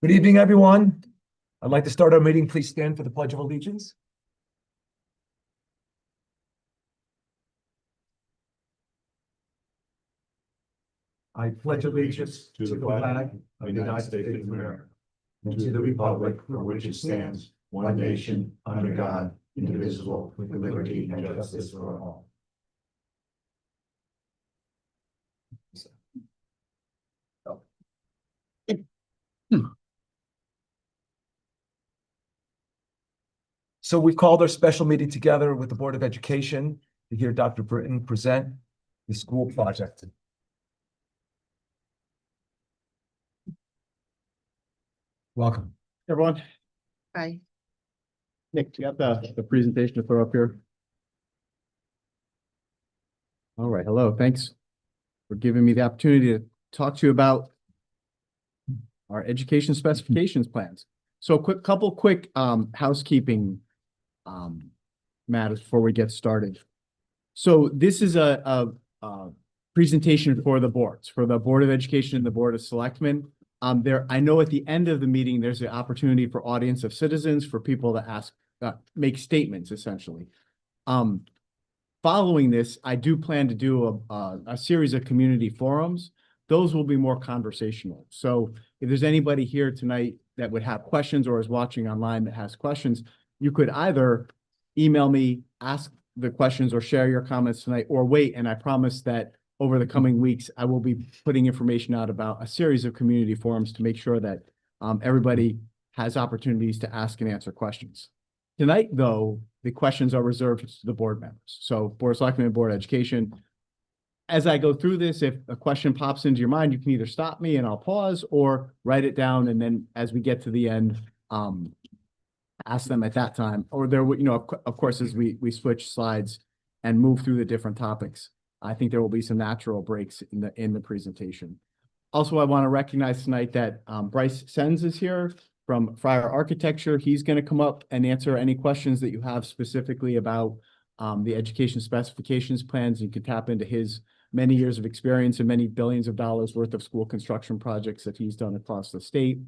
Good evening, everyone. I'd like to start our meeting. Please stand for the Pledge of Allegiance. I pledge allegiance to the flag of the United States of America and to the republic for which it stands, one nation, under God, indivisible, with liberty and justice for all. So we've called our special meeting together with the Board of Education to hear Dr. Britton present the school project. Welcome. Everyone. Hi. Nick, do you have the presentation to throw up here? All right, hello, thanks for giving me the opportunity to talk to you about our education specifications plans. So couple quick housekeeping matters before we get started. So this is a presentation for the boards, for the Board of Education and the Board of Selectmen. I know at the end of the meeting, there's an opportunity for audience of citizens, for people to ask, make statements, essentially. Following this, I do plan to do a series of community forums. Those will be more conversational. So if there's anybody here tonight that would have questions or is watching online that has questions, you could either email me, ask the questions, or share your comments tonight, or wait. And I promise that over the coming weeks, I will be putting information out about a series of community forums to make sure that everybody has opportunities to ask and answer questions. Tonight, though, the questions are reserved to the board members. So Board of Selectmen and Board of Education. As I go through this, if a question pops into your mind, you can either stop me and I'll pause, or write it down. And then as we get to the end, ask them at that time. Or there, of course, as we switch slides and move through the different topics, I think there will be some natural breaks in the presentation. Also, I want to recognize tonight that Bryce Sens is here from Friar Architecture. He's going to come up and answer any questions that you have specifically about the education specifications plans. You can tap into his many years of experience and many billions of dollars worth of school construction projects that he's done across the state.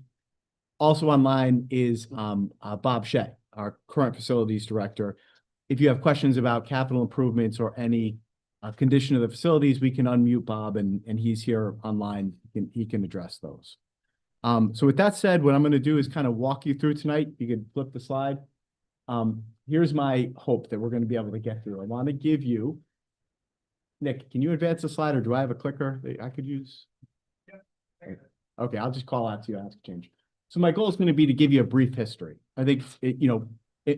Also online is Bob Shea, our current facilities director. If you have questions about capital improvements or any condition of the facilities, we can unmute Bob, and he's here online. He can address those. So with that said, what I'm going to do is kind of walk you through tonight. You can flip the slide. Here's my hope that we're going to be able to get through. I want to give you, Nick, can you advance the slide, or do I have a clicker that I could use? Yeah. Okay, I'll just call out to you. I have to change. So my goal is going to be to give you a brief history. I think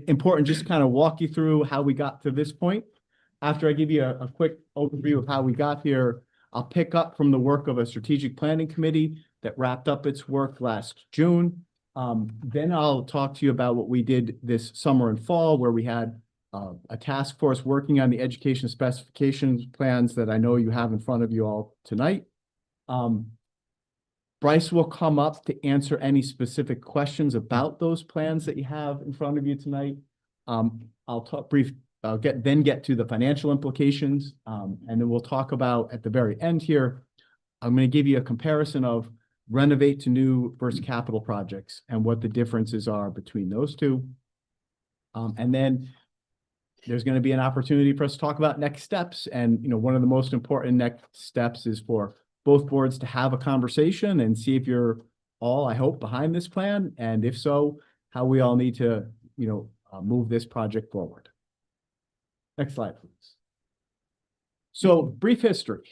important just to kind of walk you through how we got to this point. After I give you a quick overview of how we got here, I'll pick up from the work of a strategic planning committee that wrapped up its work last June. Then I'll talk to you about what we did this summer and fall, where we had a task force working on the education specifications plans that I know you have in front of you all tonight. Bryce will come up to answer any specific questions about those plans that you have in front of you tonight. I'll get to the financial implications, and then we'll talk about, at the very end here, I'm going to give you a comparison of renovate to new versus capital projects and what the differences are between those two. And then there's going to be an opportunity for us to talk about next steps. And, one of the most important next steps is for both boards to have a conversation and see if you're all, I hope, behind this plan. And if so, how we all need to, move this project forward. Next slide, please. So brief history.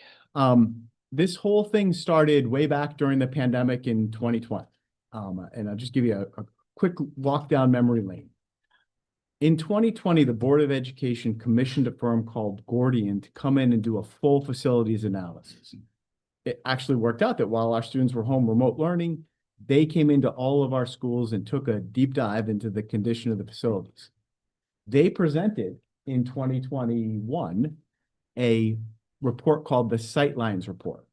This whole thing started way back during the pandemic in 2020. And I'll just give you a quick walk down memory lane. In 2020, the Board of Education commissioned a firm called Gordian to come in and do a full facilities analysis. It actually worked out that while our students were home remote learning, they came into all of our schools and took a deep dive into the condition of the facilities. They presented in 2021 a report called the Sightlines Report.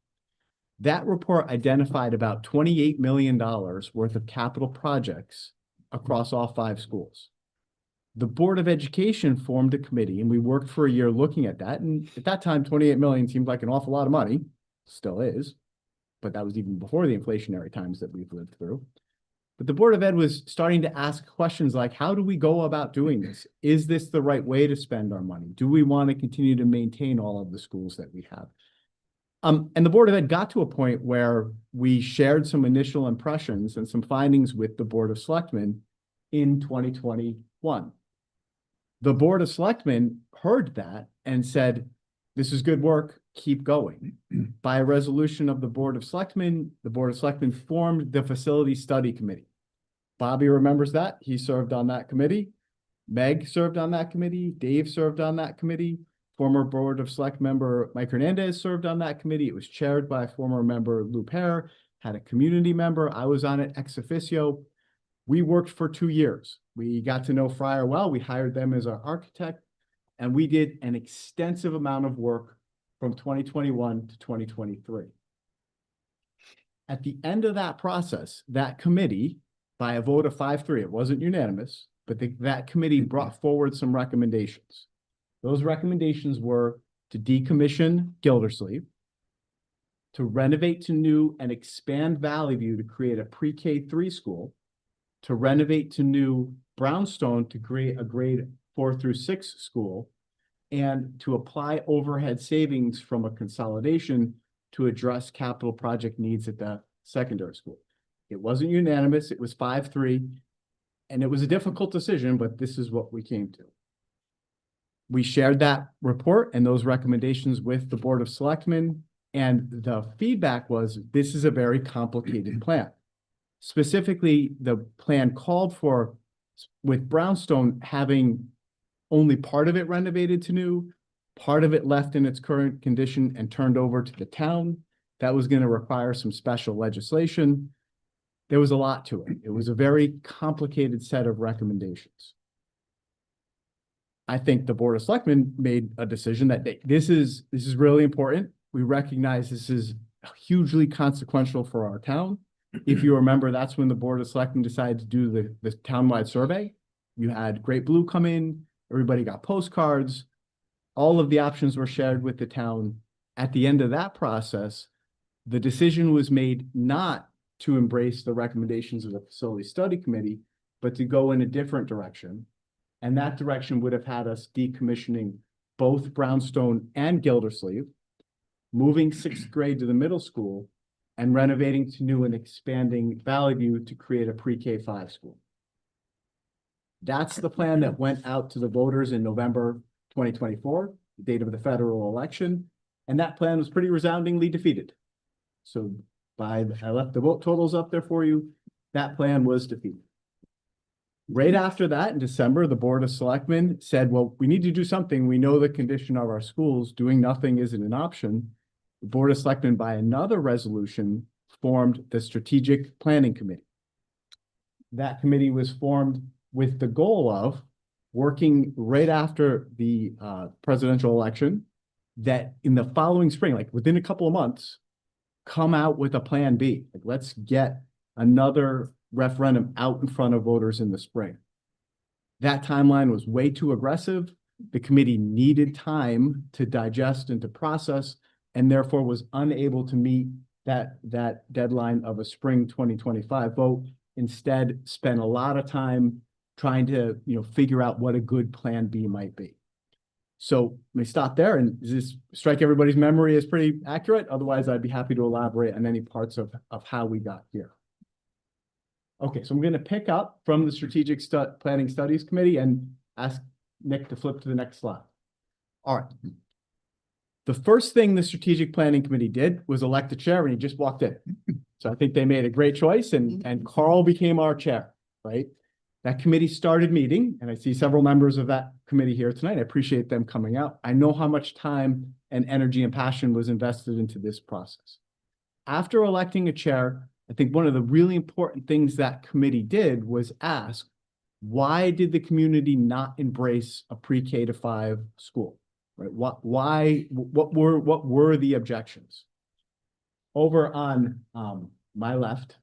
That report identified about $28 million worth of capital projects across all 5 schools. The Board of Education formed a committee, and we worked for a year looking at that. And at that time, 28 million seemed like an awful lot of money, still is, but that was even before the inflationary times that we've lived through. But the Board of Ed was starting to ask questions like, how do we go about doing this? Is this the right way to spend our money? Do we want to continue to maintain all of the schools that we have? And the Board of Ed got to a point where we shared some initial impressions and some findings with the Board of Selectmen in 2021. The Board of Selectmen heard that and said, this is good work, keep going. By a resolution of the Board of Selectmen formed the Facility Study Committee. Bobby remembers that. He served on that committee. Meg served on that committee. Dave served on that committee. Former Board of Select member Mike Hernandez served on that committee. It was chaired by former member Lou Pear, had a community member. I was on it ex officio. We worked for 2 years. We got to know Fryer well. We hired them as our architect, and we did an extensive amount of work from 2021 to 2023. At the end of that process, that committee, by a vote of 5-3, it wasn't unanimous, but that committee brought forward some recommendations. Those recommendations were to decommission Gildersleeve, to renovate to new and expand Valley View to create a pre-K3 school, to renovate to new Brownstone to create a grade 4 through 6 school, and to apply overhead savings from a consolidation to address capital project needs at the secondary school. It wasn't unanimous. It was 5-3, and it was a difficult decision, but this is what we came to. We shared that report and those recommendations with the Board of Selectmen, and the feedback was, this is a very complicated plan. Specifically, the plan called for, with Brownstone having only part of it renovated to new, part of it left in its current condition and turned over to the town. That was going to require some special legislation. There was a lot to it. It was a very complicated set of recommendations. I think the Board of Selectmen made a decision that this is really important. We recognize this is hugely consequential for our town. If you remember, that's when the Board of Selectmen decided to do the townwide survey. You had Great Blue come in, everybody got postcards, all of the options were shared with the town. At the end of that process, the decision was made not to embrace the recommendations of the Facility Study Committee, but to go in a different direction. And that direction would have had us decommissioning both Brownstone and Gildersleeve, moving 6th grade to the middle school, and renovating to new and expanding Valley View to create a pre-K5 school. That's the plan that went out to the voters in November 2024, the date of the federal election, and that plan was pretty resoundingly defeated. So I left the vote totals up there for you. That plan was defeated. Right after that, in December, the Board of Selectmen said, well, we need to do something. We know the condition of our schools. Doing nothing isn't an option. The Board of Selectmen, by another resolution, formed the Strategic Planning Committee. That committee was formed with the goal of working right after the presidential election, that in the following spring, like within a couple of months, come out with a plan B. Like, let's get another referendum out in front of voters in the spring. That timeline was way too aggressive. The committee needed time to digest and to process, and therefore was unable to meet that deadline of a spring 2025 vote. Instead, spent a lot of time trying to figure out what a good plan B might be. So let me stop there, and does this strike everybody's memory as pretty accurate? Otherwise, I'd be happy to elaborate on any parts of how we got here. Okay, so I'm going to pick up from the Strategic Planning Studies Committee and ask Nick to flip to the next slide. All right. The first thing the Strategic Planning Committee did was elect a chair, and he just walked in. So I think they made a great choice, and Carl became our chair, right? That committee started meeting, and I see several members of that committee here tonight. I appreciate them coming out. I know how much time and energy and passion was invested into this process. After electing a chair, I think one of the really important things that committee did was ask, why did the community not embrace a pre-K to 5 school? Right? What were the objections? Over on my left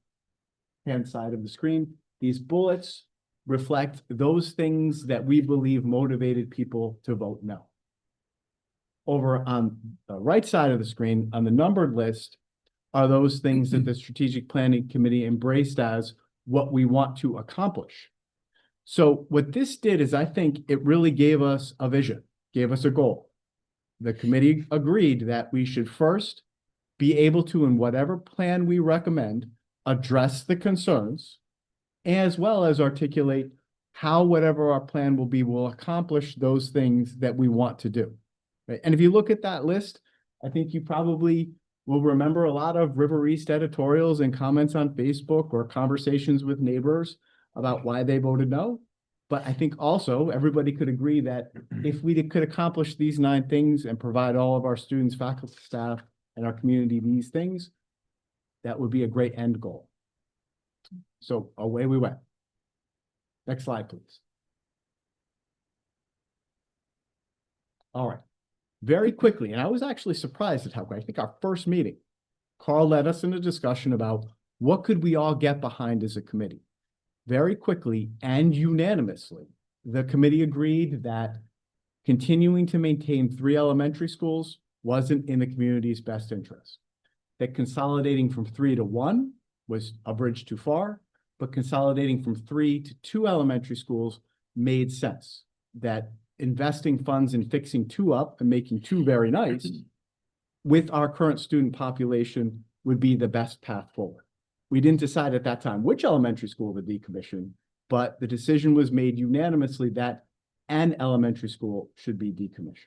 hand side of the screen, these bullets reflect those things that we believe motivated people to vote no. Over on the right side of the screen, on the numbered list, are those things that the Strategic Planning Committee embraced as what we want to accomplish. So what this did is I think it really gave us a vision, gave us a goal. The committee agreed that we should first be able to, in whatever plan we recommend, address the concerns, as well as articulate how whatever our plan will be will accomplish those things that we want to do. Right? And if you look at that list, I think you probably will remember a lot of River East editorials and comments on Facebook or conversations with neighbors about why they voted no. But I think also everybody could agree that if we could accomplish these 9 things and provide all of our students, faculty, staff, and our community these things, that would be a great end goal. So away we went. Next slide, please. All right. Very quickly, and I was actually surprised at how quick. I think our first meeting, Carl led us in a discussion about what could we all get behind as a committee. Very quickly and unanimously, the committee agreed that continuing to maintain 3 elementary schools wasn't in the community's best interest. That consolidating from 3 to 1 was a bridge too far, but consolidating from 3 to 2 elementary schools made sense. That investing funds in fixing 2 up and making 2 very nice with our current student population would be the best path forward. We didn't decide at that time which elementary school to decommission, but the decision was made unanimously that an elementary school should be decommissioned.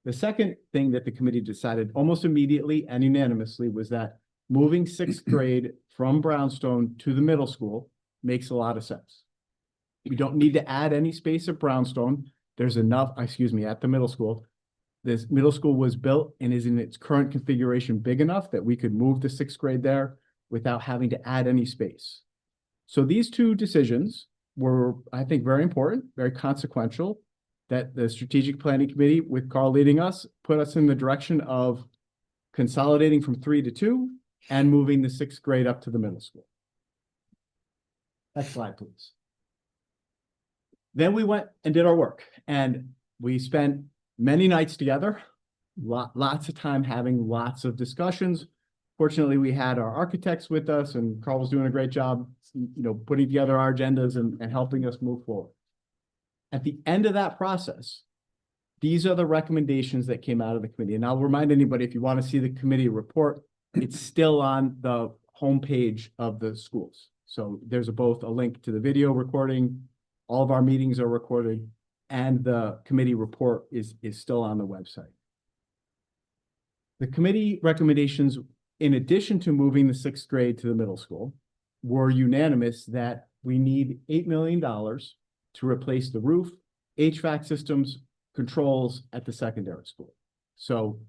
The second thing that the committee decided almost immediately and unanimously was that moving 6th grade from Brownstone to the middle school makes a lot of sense. We don't need to add any space at Brownstone. There's enough, at the middle school. This middle school was built and is in its current configuration big enough that we could move the 6th grade there without having to add any space. So these 2 decisions were, I think, very important, very consequential, that the strategic planning committee, with Carl leading us, put us in the direction of consolidating from 3 to 2 and moving the 6th grade up to the middle school. Next slide, please. Then we went and did our work, and we spent many nights together, lots of time having lots of discussions. Fortunately, we had our architects with us, and Carl was doing a great job, putting together our agendas and helping us move forward. At the end of that process, these are the recommendations that came out of the committee. And I'll remind anybody, if you want to see the committee report, it's still on the homepage of the schools. So there's both a link to the video recording, all of our meetings are recorded, and the committee report is still on the website. The committee recommendations, in addition to moving the 6th grade to the middle school, were unanimous that we need $8 million to replace the roof, HVAC systems, controls at the secondary school. So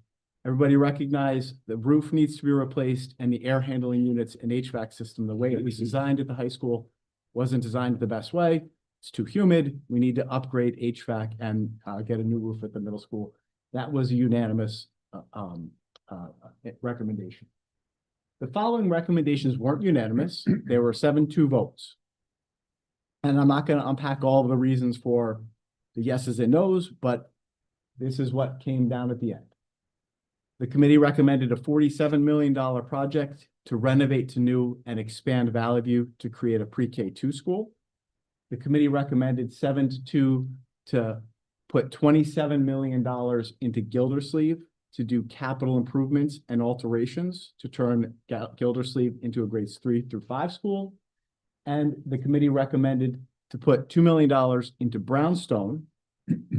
everybody recognize the roof needs to be replaced, and the air handling units and HVAC system, the way it was designed at the high school, wasn't designed the best way. It's too humid. We need to upgrade HVAC and get a new roof at the middle school. That was a unanimous recommendation. The following recommendations weren't unanimous. There were 7-2 votes. And I'm not going to unpack all of the reasons for the yeses and nos, but this is what came down at the end. The committee recommended a $47 million project to renovate to new and expand Valley View to create a pre-K2 school. The committee recommended 7-2 to put $27 million into Gildersleeve to do capital improvements and alterations to turn Gildersleeve into a grades 3 through 5 school. And the committee recommended to put $2 million into Brownstone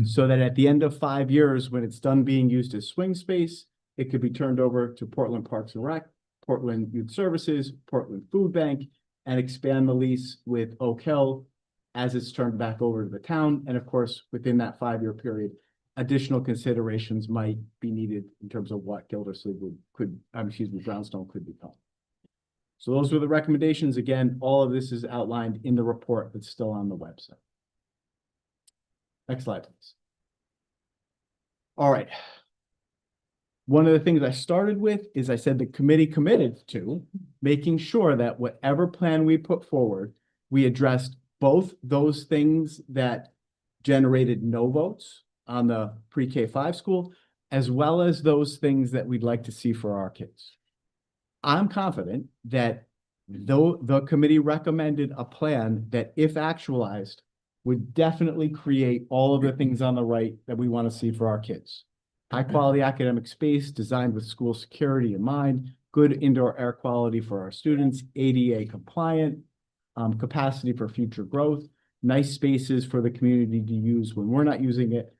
so that at the end of 5 years, when it's done being used as swing space, it could be turned over to Portland Parks and Rec, Portland Youth Services, Portland Food Bank, and expand the lease with Oak Hill as it's turned back over to the town. And of course, within that 5-year period, additional considerations might be needed in terms of what Gildersleeve Brownstone could become. So those were the recommendations. Again, all of this is outlined in the report that's still on the website. Next slide, please. All right. One of the things I started with is I said the committee committed to making sure that whatever plan we put forward, we addressed both those things that generated no votes on the pre-K5 school, as well as those things that we'd like to see for our kids. I'm confident that Though the committee recommended a plan that, if actualized, would definitely create all of the things on the right that we want to see for our kids. High-quality academic space designed with school security in mind, good indoor air quality for our students, ADA compliant, capacity for future growth, nice spaces for the community to use when we're not using it.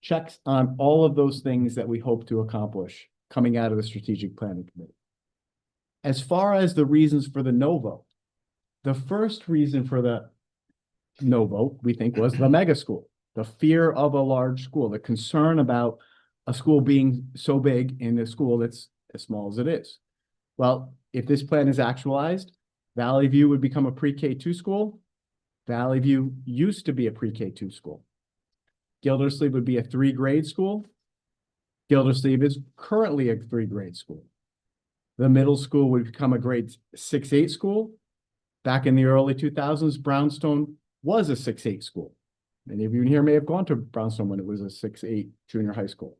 Checks on all of those things that we hope to accomplish coming out of the strategic planning committee. As far as the reasons for the no vote, the first reason for the no vote, we think, was the mega school, the fear of a large school, the concern about a school being so big in a school that's as small as it is. Well, if this plan is actualized, Valley View would become a pre-K2 school. Valley View used to be a pre-K2 school. Gildersleeve would be a 3-grade school. Gildersleeve is currently a 3-grade school. The middle school would become a grade 6-8 school. Back in the early 2000s, Brownstone was a 6-8 school. Many of you in here may have gone to Brownstone when it was a 6-8 junior high school.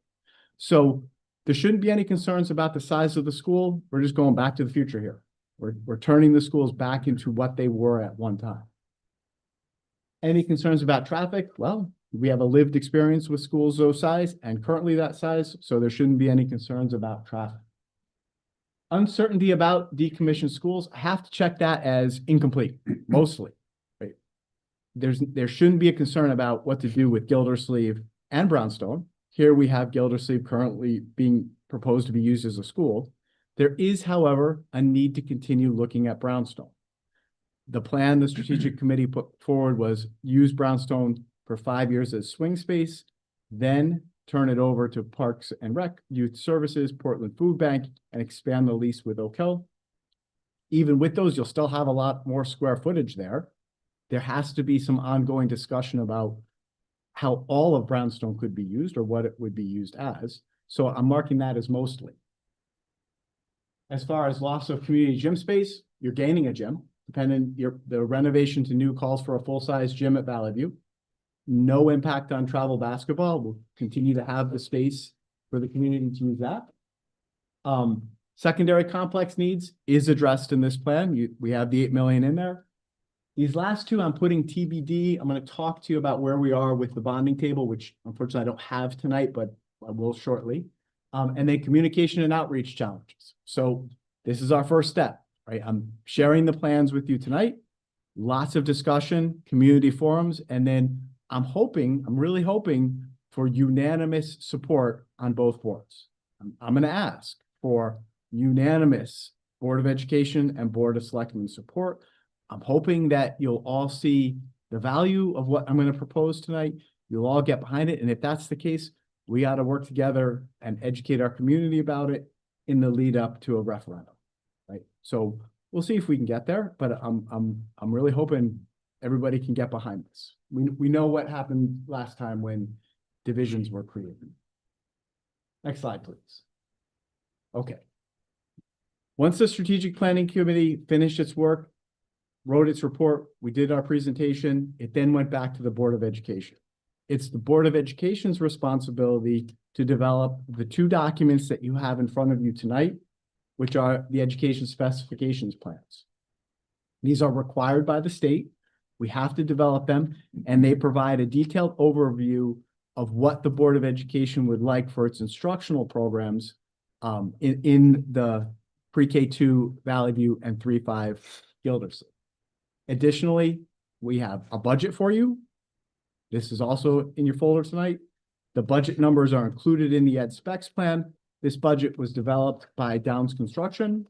So there shouldn't be any concerns about the size of the school. We're just going back to the future here. We're turning the schools back into what they were at one time. Any concerns about traffic? Well, we have a lived experience with schools those size and currently that size, so there shouldn't be any concerns about traffic. Uncertainty about decommissioned schools, I have to check that as incomplete, mostly. Right? There shouldn't be a concern about what to do with Gildersleeve and Brownstone. Here we have Gildersleeve currently being proposed to be used as a school. There is, however, a need to continue looking at Brownstone. The plan the strategic committee put forward was use Brownstone for 5 years as swing space, then turn it over to Parks and Rec, Youth Services, Portland Food Bank, and expand the lease with Oak Hill. Even with those, you'll still have a lot more square footage there. There has to be some ongoing discussion about how all of Brownstone could be used or what it would be used as. So I'm marking that as mostly. As far as loss of community gym space, you're gaining a gym. The renovation to new calls for a full-size gym at Valley View. No impact on travel basketball. We'll continue to have the space for the community to use that. Secondary complex needs is addressed in this plan. We have the 8 million in there. These last two I'm putting TBD. I'm going to talk to you about where we are with the bonding table, which unfortunately I don't have tonight, but I will shortly. And then communication and outreach challenges. So this is our first step, right? I'm sharing the plans with you tonight. Lots of discussion, community forums, and then I'm really hoping for unanimous support on both boards. I'm going to ask for unanimous Board of Education and Board of Selectmen support. I'm hoping that you'll all see the value of what I'm going to propose tonight. You'll all get behind it. And if that's the case, we got to work together and educate our community about it in the lead up to a referendum, right? So we'll see if we can get there, but I'm really hoping everybody can get behind this. We know what happened last time when divisions were created. Next slide, please. Okay. Once the strategic planning committee finished its work, wrote its report, we did our presentation, it then went back to the Board of Education. It's the Board of Education's responsibility to develop the 2 documents that you have in front of you tonight, which are the education specifications plans. These are required by the state. We have to develop them, and they provide a detailed overview of what the Board of Education would like for its instructional programs in the pre-K2 Valley View and 3-5 Gildersleeve. Additionally, we have a budget for you. This is also in your folder tonight. The budget numbers are included in the Ed Specs plan. This budget was developed by Downs Construction.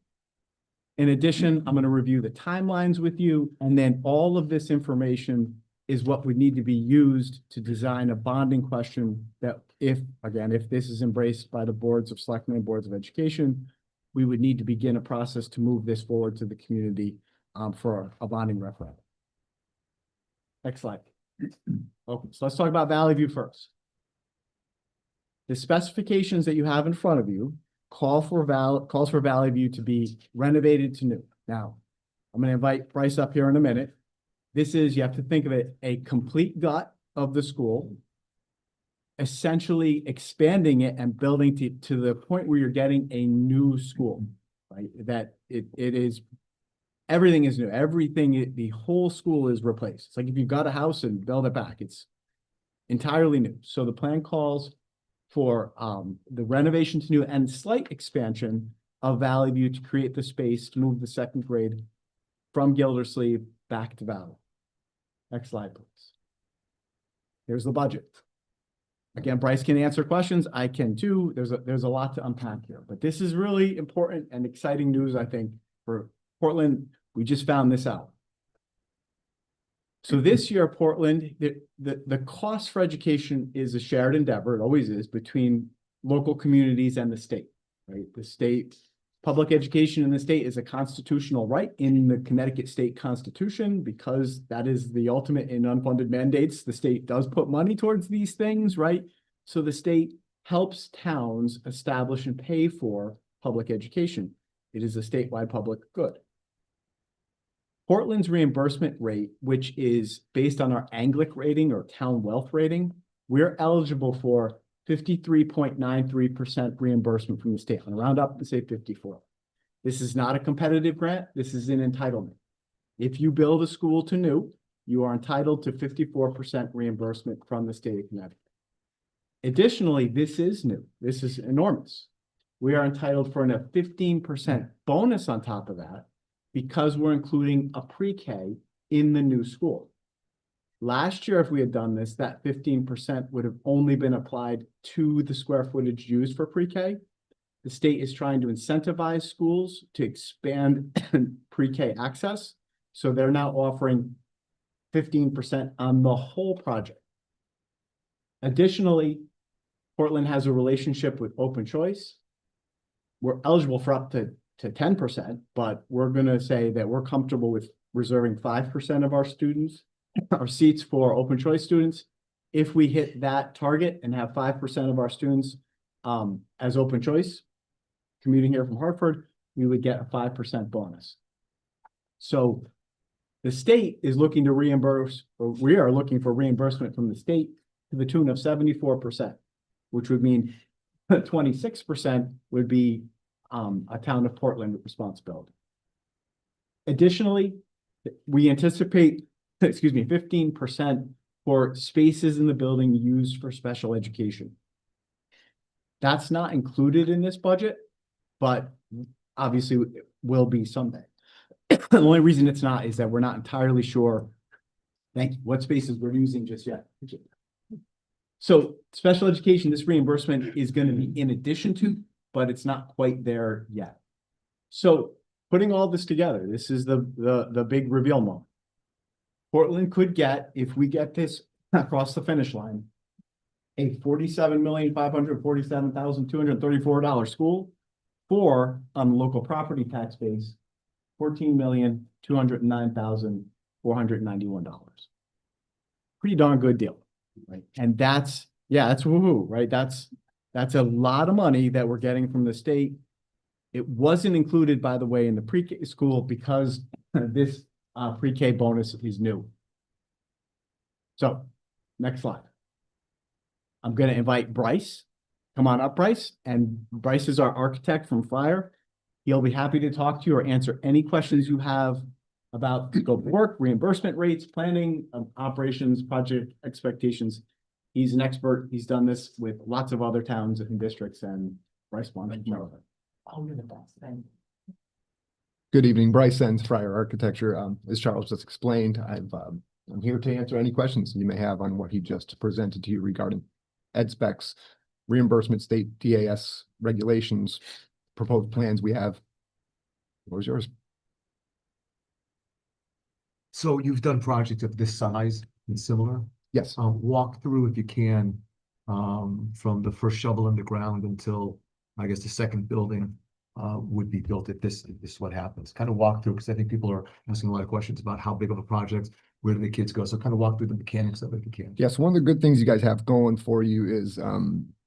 In addition, I'm going to review the timelines with you, and then all of this information is what would need to be used to design a bonding question that if this is embraced by the boards of selectmen and boards of education, we would need to begin a process to move this forward to the community for a bonding referendum. Next slide. Okay, so let's talk about Valley View first. The specifications that you have in front of you calls for Valley View to be renovated to new. Now, I'm going to invite Bryce up here in a minute. This is, you have to think of it, a complete gut of the school, essentially expanding it and building to the point where you're getting a new school, right? That it is everything is new. Everything, the whole school is replaced. It's like if you've got a house and build it back, it's entirely new. So the plan calls for the renovation to new and slight expansion of Valley View to create the space to move the second grade from Gildersleeve back to Valley. Next slide, please. Here's the budget. Again, Bryce can answer questions. I can too. There's a lot to unpack here, but this is really important and exciting news, I think, for Portland. We just found this out. So this year, Portland, the cost for education is a shared endeavor. It always is between local communities and the state, right? The state, public education in the state is a constitutional right in the Connecticut State Constitution, because that is the ultimate in unfunded mandates. The state does put money towards these things, right? So the state helps towns establish and pay for public education. It is a statewide public good. Portland's reimbursement rate, which is based on our Anglic rating or town wealth rating, we're eligible for 53.93% reimbursement from the state. I'm gonna round up and say 54. This is not a competitive grant. This is an entitlement. If you build a school to new, you are entitled to 54% reimbursement from the state of Connecticut. Additionally, this is new. This is enormous. We are entitled for a 15% bonus on top of that, because we're including a pre-K in the new school. Last year, if we had done this, that 15% would have only been applied to the square footage used for pre-K. The state is trying to incentivize schools to expand pre-K access. So they're now offering 15% on the whole project. Additionally, Portland has a relationship with Open Choice. We're eligible for up to 10%, but we're going to say that we're comfortable with reserving 5% of our students, our seats for Open Choice students. If we hit that target and have 5% of our students as Open Choice commuting here from Hartford, we would get a 5% bonus. So the state is looking to reimburse, or we are looking for reimbursement from the state to the tune of 74%, which would mean 26% would be a town of Portland responsibility. Additionally, we anticipate, 15% for spaces in the building used for special education. That's not included in this budget, but obviously it will be someday. The only reason it's not is that we're not entirely sure, thank you, what spaces we're using just yet. So special education, this reimbursement is going to be in addition to, but it's not quite there yet. So putting all this together, this is the big reveal moment. Portland could get, if we get this across the finish line, a $47,547,234 school for, on the local property tax base, $14,209,491. Pretty darn good deal, right? And that's woohoo, right? That's a lot of money that we're getting from the state. It wasn't included, by the way, in the pre-K school because this pre-K bonus is new. So next slide. I'm going to invite Bryce. Come on up, Bryce. And Bryce is our architect from Fire. He'll be happy to talk to you or answer any questions you have about scope of work, reimbursement rates, planning, operations, project expectations. He's an expert. He's done this with lots of other towns and districts, and Bryce wanted to know that. Oh, you're the best. Thank you. Good evening, Bryce Enns, Fryer Architecture. As Charles just explained, I'm here to answer any questions you may have on what he just presented to you regarding ed specs, reimbursement, state DAS regulations, proposed plans we have. What was yours? So you've done projects of this size and similar. Yes. Walk through, if you can, from the first shovel in the ground until, I guess, the second building would be built if this is what happens. Kind of walk through, because I think people are asking a lot of questions about how big of a project, where do the kids go? So kind of walk through the mechanics of it if you can. Yes, one of the good things you guys have going for you is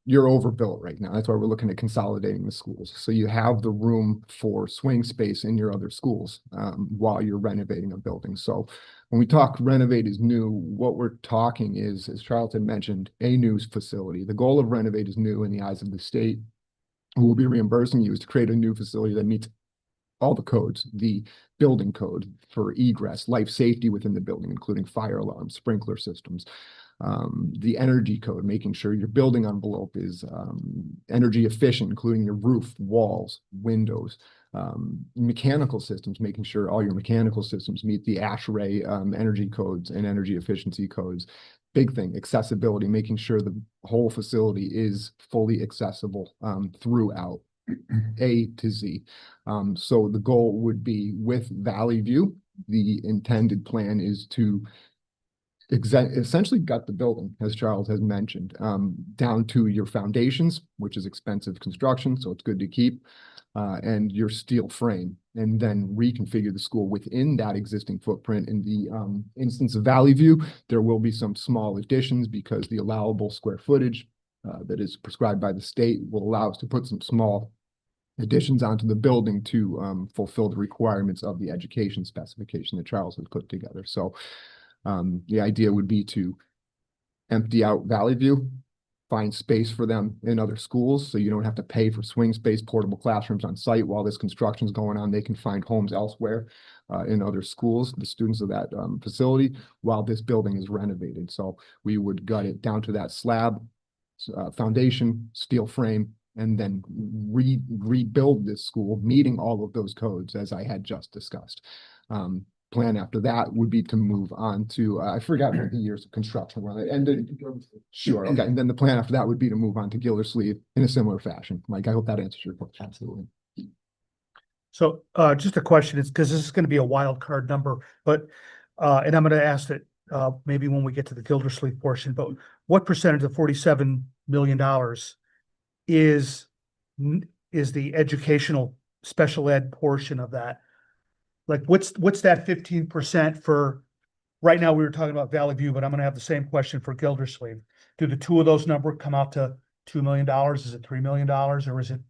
you're overbuilt right now. That's why we're looking at consolidating the schools. So you have the room for swing space in your other schools while you're renovating a building. So when we talk renovate is new, what we're talking is, as Charles had mentioned, a new facility. The goal of renovate is new in the eyes of the state, who will be reimbursing you, is to create a new facility that meets all the codes, the building code for egress, life safety within the building, including fire alarms, sprinkler systems, the energy code, making sure your building envelope is energy efficient, including your roof, walls, windows, mechanical systems, making sure all your mechanical systems meet the ASHRAE energy codes and energy efficiency codes. Big thing, accessibility, making sure the whole facility is fully accessible throughout A to Z. So the goal would be with Valley View, the intended plan is to essentially gut the building, as Charles has mentioned, down to your foundations, which is expensive construction, so it's good to keep, and your steel frame, and then reconfigure the school within that existing footprint. In the instance of Valley View, there will be some small additions because the allowable square footage that is prescribed by the state will allow us to put some small additions onto the building to fulfill the requirements of the education specification that Charles has put together. So the idea would be to empty out Valley View, find space for them in other schools, so you don't have to pay for swing space, portable classrooms on site while this construction is going on. They can find homes elsewhere in other schools, the students of that facility, while this building is renovated. So we would gut it down to that slab, foundation, steel frame, and then rebuild this school, meeting all of those codes as I had just discussed. Plan after that would be to move on to, I forgot what the years of construction were, and sure, okay, and then the plan after that would be to move on to Gildersleeve in a similar fashion. Mike, I hope that answers your question. Absolutely. So just a question, it's because this is going to be a wild card number, but and I'm going to ask it maybe when we get to the Gildersleeve portion, but what percentage of $47 million is the educational special ed portion of that? Like what's that 15% for? Right now we were talking about Valley View, but I'm going to have the same question for Gildersleeve. Do the two of those numbers come out to $2 million? Is it $3 million or is it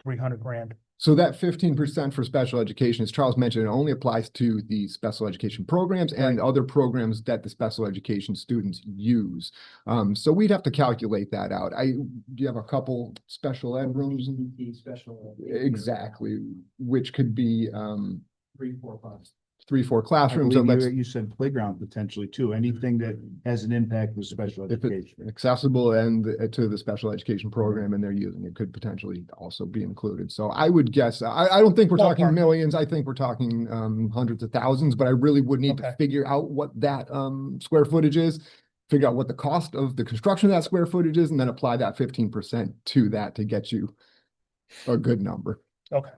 300 grand? So that 15% for special education, as Charles mentioned, it only applies to the special education programs and other programs that the special education students use. So we'd have to calculate that out. Do you have a couple special ed rooms? Special ed. Exactly, which could be 3-4 I classrooms. So believe let's, you said playground potentially too, anything that has an impact with special if it's education. accessible and to the special education program and they're using it, could potentially also be included. So I would guess, I don't think we're talking Ballpark. millions. I think we're talking hundreds of thousands, but I really would need to Okay. figure out what that square footage is, figure out what the cost of the construction of that square footage is, and then apply that 15% to that to get you a good number. Okay.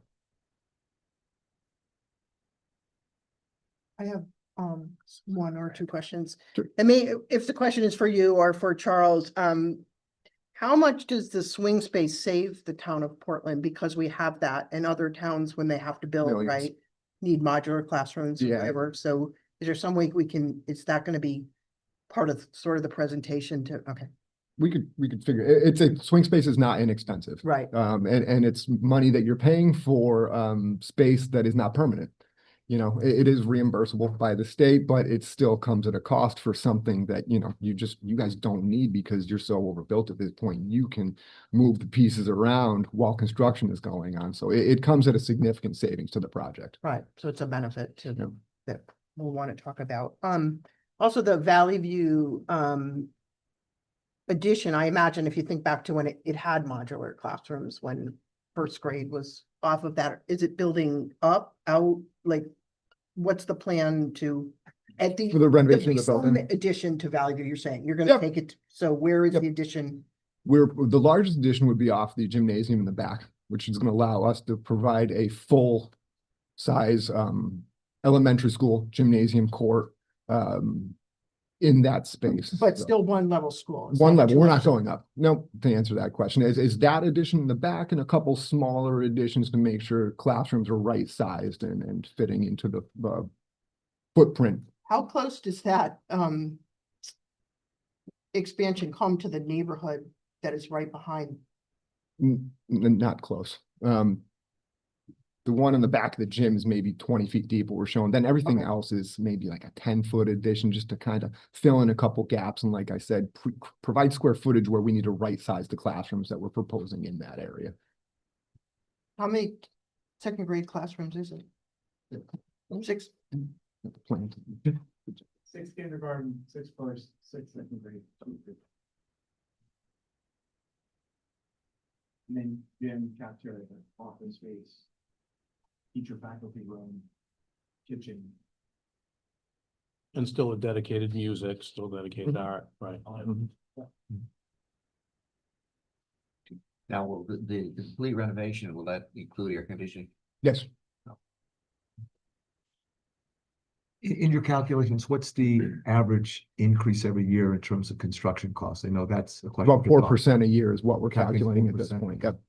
I have one or two questions. Sure. I mean, if the question is for you or for Charles, how much does the swing space save the town of Portland? Because we have that in other towns when they have to build, Millions. right? Need modular classrooms, or Yeah. whatever. So is there some way we can, is that gonna be part of sort of the presentation to, okay, We could figure it's a swing space is not inexpensive. right, And it's money that you're paying for space that is not permanent. You know, it is reimbursable by the state, but it still comes at a cost for something that, you know, you guys don't need because you're so overbuilt at this point. You can move the pieces around while construction is going on. So it comes at a significant savings to the project. right. So it's a benefit to Yep. that we'll want to talk about. Also the Valley View, addition, I imagine if you think back to when it had modular classrooms, when first grade was off of that, is it building up, out, like, what's the plan to, at the. For the renovation there'll of be the some building. Addition to Valley View, you're saying, you're gonna Yep. take it, so where is Yep. the addition? The largest addition would be off the gymnasium in the back, which is going to allow us to provide a full size elementary school gymnasium court in that space. But So, still one level school. it's one not level, we're not two going up. No, to answer that question, is that addition in the back and a couple smaller additions to make sure classrooms are right sized and fitting into the footprint. How close does that expansion come to the neighborhood that is right behind? Not close. The one in the back of the gym is maybe 20 feet deep, what we're showing. Then everything Okay. else is maybe like a 10-foot addition just to kind of fill in a couple gaps. And like I said, provide square footage where we need to right size the classrooms that we're proposing in that area. How many second grade classrooms is it? Six, Plan. Six kindergarten, six first, six second grade. And then gym, cafeteria, office space, teacher faculty room, kitchen. And still a dedicated music, still dedicated art, right? Now, will the complete renovation, will that include air conditioning? Yes, In your calculations, what's the average increase every year in terms of construction costs? I know that's a question. about 4% a year is what we're Calculating calculating at this 4%. point. Yep.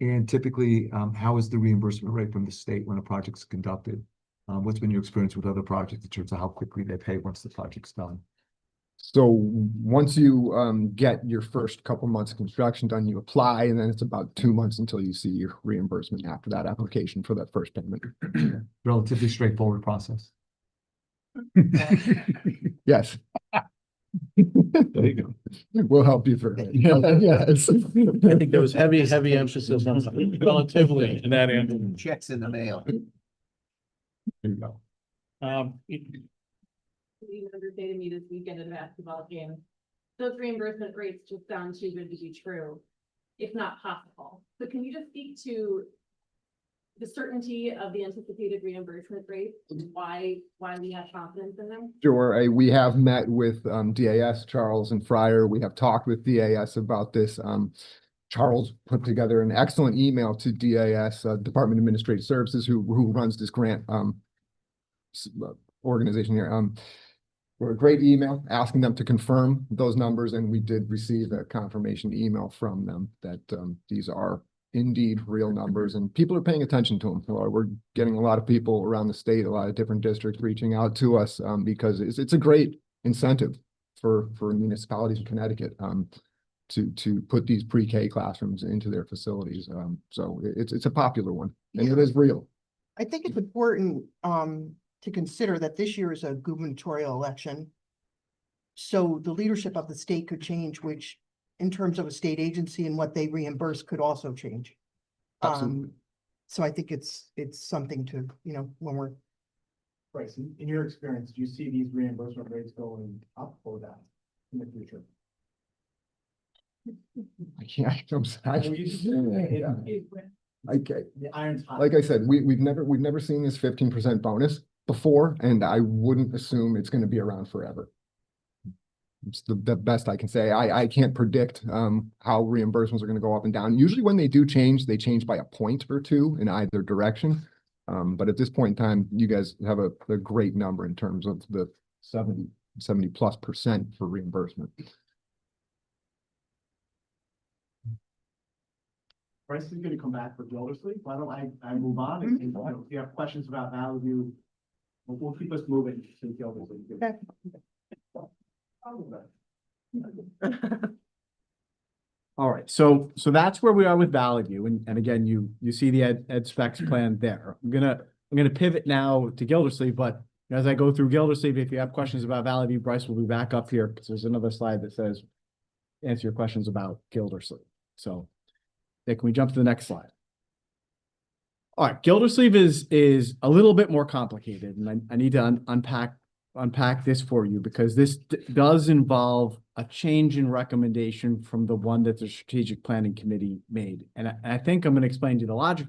And typically, how is the reimbursement rate from the state when a project's conducted? What's been your experience with other projects in terms of how quickly they pay once the project's done? So once you get your first couple months of construction done, you apply, and then it's about 2 months until you see your reimbursement after that application for that first payment. Relatively straightforward process. Yes. There you go. We'll help you through. Yes. I think there was heavy emphasis on relatively in that end. Checks in the mail. There you go. You understated me this weekend at a basketball game. Those reimbursement rates just sound too good to be true, if not possible. So can you just speak to the certainty of the anticipated reimbursement rates, and why we have confidence in them? Sure. We have met with DAS, Charles and Fryer. We have talked with DAS about this. Charles put together an excellent email to DAS, Department of Administrative Services, who runs this grant organization here. A great email asking them to confirm those numbers, and we did receive a confirmation email from them that these are indeed real numbers, and people are paying attention to them. We're getting a lot of people around the state, a lot of different districts reaching out to us because it's a great incentive for municipalities in Connecticut to put these pre-K classrooms into their facilities. So it's a popular one, and it is real. I think it's important, to consider that this year is a gubernatorial election. So the leadership of the state could change, which in terms of a state agency and what they reimburse could also change. Absolutely. So I think it's something to, when we're, Bryce, in your experience, do you see these reimbursement rates going up or down in the future? I can't, I'm sorry. Okay. The iron's hot. Like I said, we've never seen this 15% bonus before, and I wouldn't assume it's going to be around forever. It's the best I can say. I can't predict how reimbursements are going to go up and down. Usually when they do change, they change by a point or two in either direction. But at this point in time, you guys have a great number in terms of the 70+% for reimbursement. Bryce is gonna come back for Gildersleeve. Why don't I move on? And, if you have questions about value, we'll keep us moving to Gildersleeve. Okay. All right, so that's where we are with Valley View, and again, you see the ed specs plan there. I'm gonna pivot now to Gildersleeve, but as I go through Gildersleeve, if you have questions about Valley View, Bryce will be back up here because there's another slide that says answer your questions about Gildersleeve. So, can we jump to the next slide? All right, Gildersleeve is a little bit more complicated, and I need to unpack this for you because this does involve a change in recommendation from the one that the Strategic Planning Committee made. And I think I'm going to explain to you the logic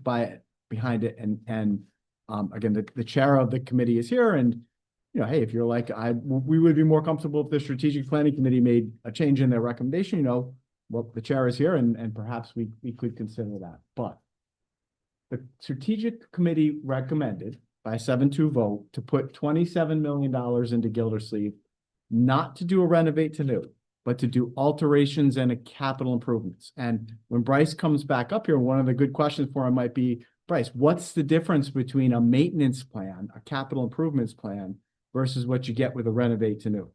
behind it. And again, the chair of the committee is here, and hey, if you're like we would be more comfortable if the Strategic Planning Committee made a change in their recommendation. Well, the chair is here, and perhaps we could consider that. But the Strategic Committee recommended by a 7-2 vote to put $27 million into Gildersleeve, not to do a renovate to new, but to do alterations and capital improvements. And when Bryce comes back up here, one of the good questions for him might be, Bryce, what's the difference between a maintenance plan, a capital improvements plan, versus what you get with a renovate to new?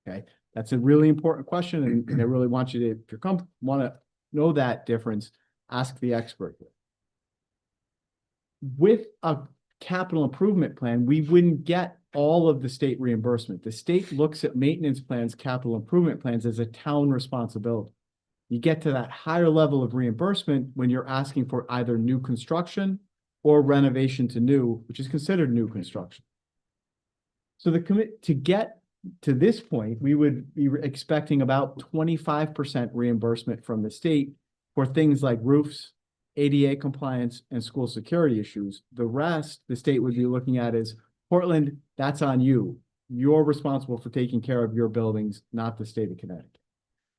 Okay, that's a really important question, and I really want you to, if you want to know that difference, ask the expert here. With a capital improvement plan, we wouldn't get all of the state reimbursement. The state looks at maintenance plans, capital improvement plans as a town responsibility. You get to that higher level of reimbursement when you're asking for either new construction or renovation to new, which is considered new construction. So to get to this point, we would be expecting about 25% reimbursement from the state for things like roofs, ADA compliance, and school security issues. The rest, the state would be looking at is, Portland, that's on you. You're responsible for taking care of your buildings, not the state of Connecticut.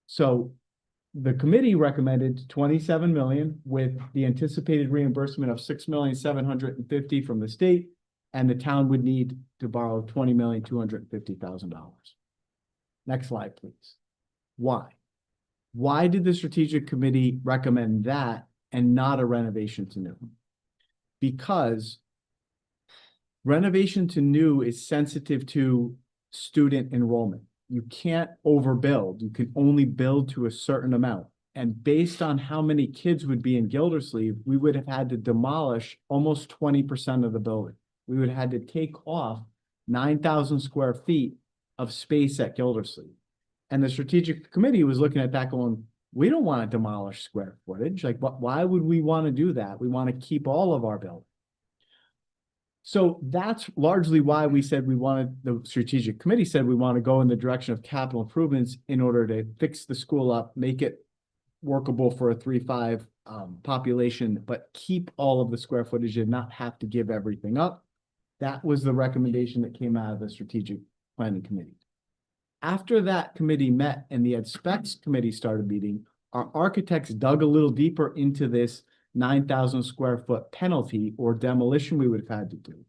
So the committee recommended 27 million with the anticipated reimbursement of 6,750,000 from the state, and the town would need to borrow $20,250,000. Next slide, please. Why? Why did the strategic committee recommend that and not a renovation to new? Because renovation to new is sensitive to student enrollment. You can't overbuild. You can only build to a certain amount. And based on how many kids would be in Gildersleeve, we would have had to demolish almost 20% of the building. We would have had to take off 9,000 square feet of space at Gildersleeve. And the strategic committee was looking at that going, we don't want to demolish square footage. Like, why would we want to do that? We want to keep all of our buildings. So that's largely why we said the strategic committee said we want to go in the direction of capital improvements in order to fix the school up, make it workable for a 3-5 population, but keep all of the square footage and not have to give everything up. That was the recommendation that came out of the strategic planning committee. After that committee met and the Ed Specs committee started meeting, our architects dug a little deeper into this 9,000 square foot penalty or demolition we would have had to do.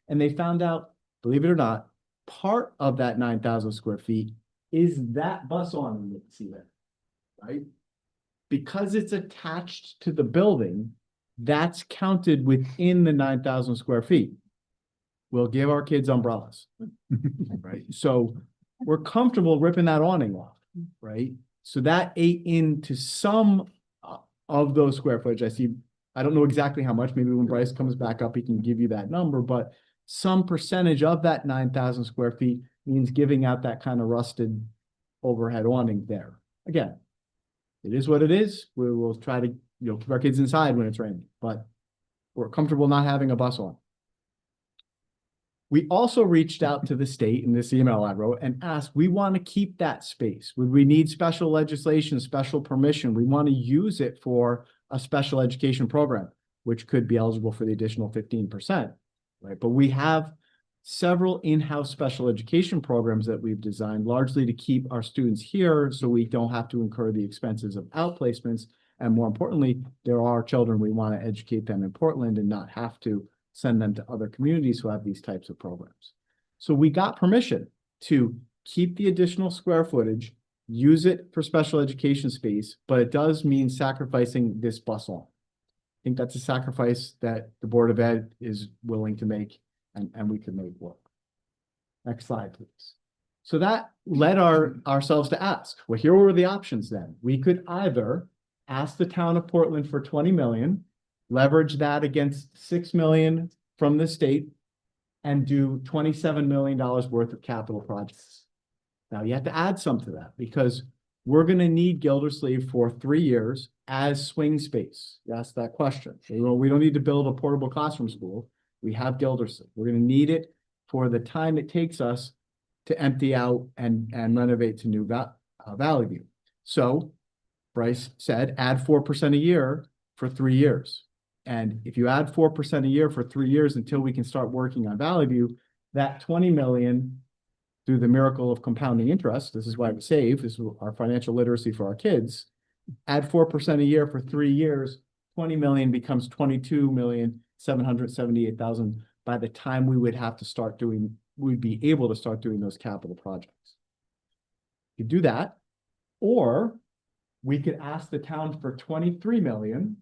And they found out, believe it or not, part of that 9,000 square feet is that bus awning you can see there, right? Because it's attached to the building, that's counted within the 9,000 square feet. We'll give our kids umbrellas, right? So we're comfortable ripping that awning off, right? So that ate into some of those square footage. I don't know exactly how much, maybe when Bryce comes back up, he can give you that number, but some percentage of that 9,000 square feet means giving out that kind of rusted overhead awning there. Again, it is what it is. We will try to, keep our kids inside when it's raining, but we're comfortable not having a bus on. We also reached out to the state in this email I wrote and asked, we want to keep that space. Would we need special legislation, special permission? We want to use it for a special education program, which could be eligible for the additional 15%, right? But we have several in-house special education programs that we've designed largely to keep our students here so we don't have to incur the expenses of outplacements. And more importantly, there are children we want to educate them in Portland and not have to send them to other communities who have these types of programs. So we got permission to keep the additional square footage, use it for special education space, but it does mean sacrificing this bus on. I think that's a sacrifice that the Board of Ed is willing to make and we can make work. Next slide, please. So that led ourselves to ask, well, here were the options then. We could either ask the town of Portland for 20 million, leverage that against 6 million from the state, and do $27 million worth of capital projects. Now you have to add some to that because we're going to need Gildersleeve for 3 years as swing space. You asked that question. We don't need to build a portable classroom school. We have Gildersleeve. We're going to need it for the time it takes us to empty out and renovate to new Valley View. So Bryce said, add 4% a year for 3 years. And if you add 4% a year for 3 years until we can start working on Valley View, that 20 million through the miracle of compounding interest, this is why we save, this is our financial literacy for our kids, add 4% a year for 3 years, 20 million becomes 22,778,000 by the time we would have to start doing, we'd be able to start doing those capital projects. You could do that, or we could ask the town for 23 million,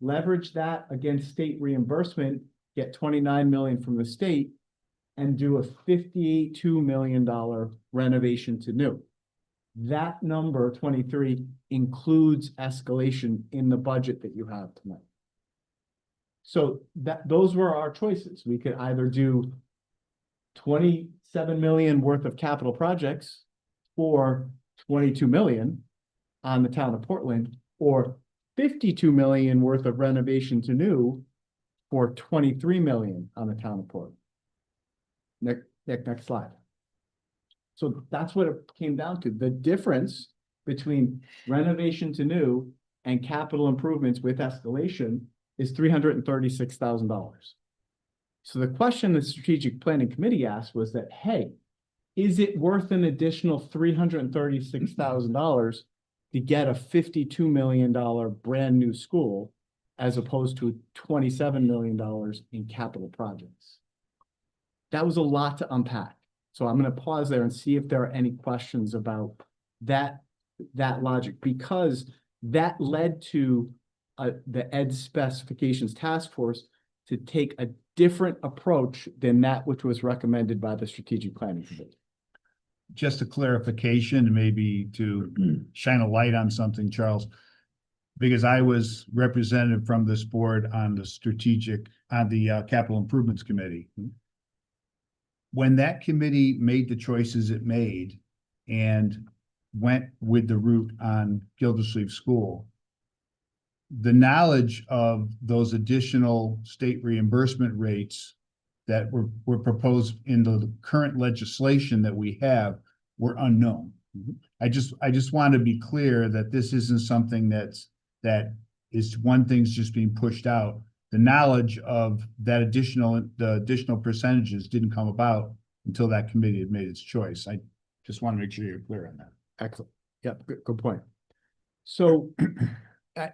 leverage that against state reimbursement, get 29 million from the state, and do a $52 million renovation to new. That number, 23, includes escalation in the budget that you have tonight. So those were our choices. We could either do 27 million worth of capital projects or 22 million on the town of Portland, or 52 million worth of renovation to new for 23 million on the town of Portland. Next slide. So that's what it came down to. The difference between renovation to new and capital improvements with escalation is $336,000. So the question the strategic planning committee asked was that, hey, is it worth an additional $336,000 to get a $52 million brand new school as opposed to $27 million in capital projects? That was a lot to unpack. So I'm going to pause there and see if there are any questions about that logic, because that led to the Ed Specifications Task Force to take a different approach than that which was recommended by the Strategic Planning Committee. Just a clarification, maybe to shine a light on something, Charles, because I was representative from this board on the Capital Improvements Committee. When that committee made the choices it made and went with the route on Gildersleeve School, the knowledge of those additional state reimbursement rates that were proposed in the current legislation that we have were unknown. I just want to be clear that this isn't something that is one thing's just being pushed out. The knowledge of the additional percentages didn't come about until that committee had made its choice. I just want to make sure you're clear on that. Excellent. Yep, good point. So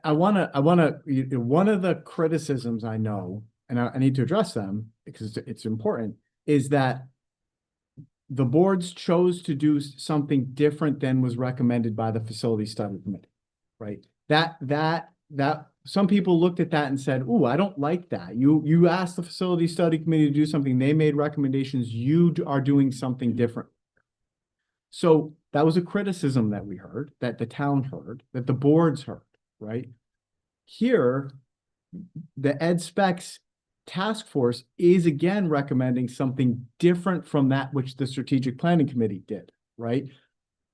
I wanna, one of the criticisms I know, and I need to address them because it's important, is that the boards chose to do something different than was recommended by the Facility Study Committee, right? That some people looked at that and said, "Ooh, I don't like that. You asked the Facility Study Committee to do something, they made recommendations, you are doing something different." So that was a criticism that we heard, that the town heard, that the boards heard, right? Here, the Ed Specs Task Force is again recommending something different from that which the Strategic Planning Committee did, right?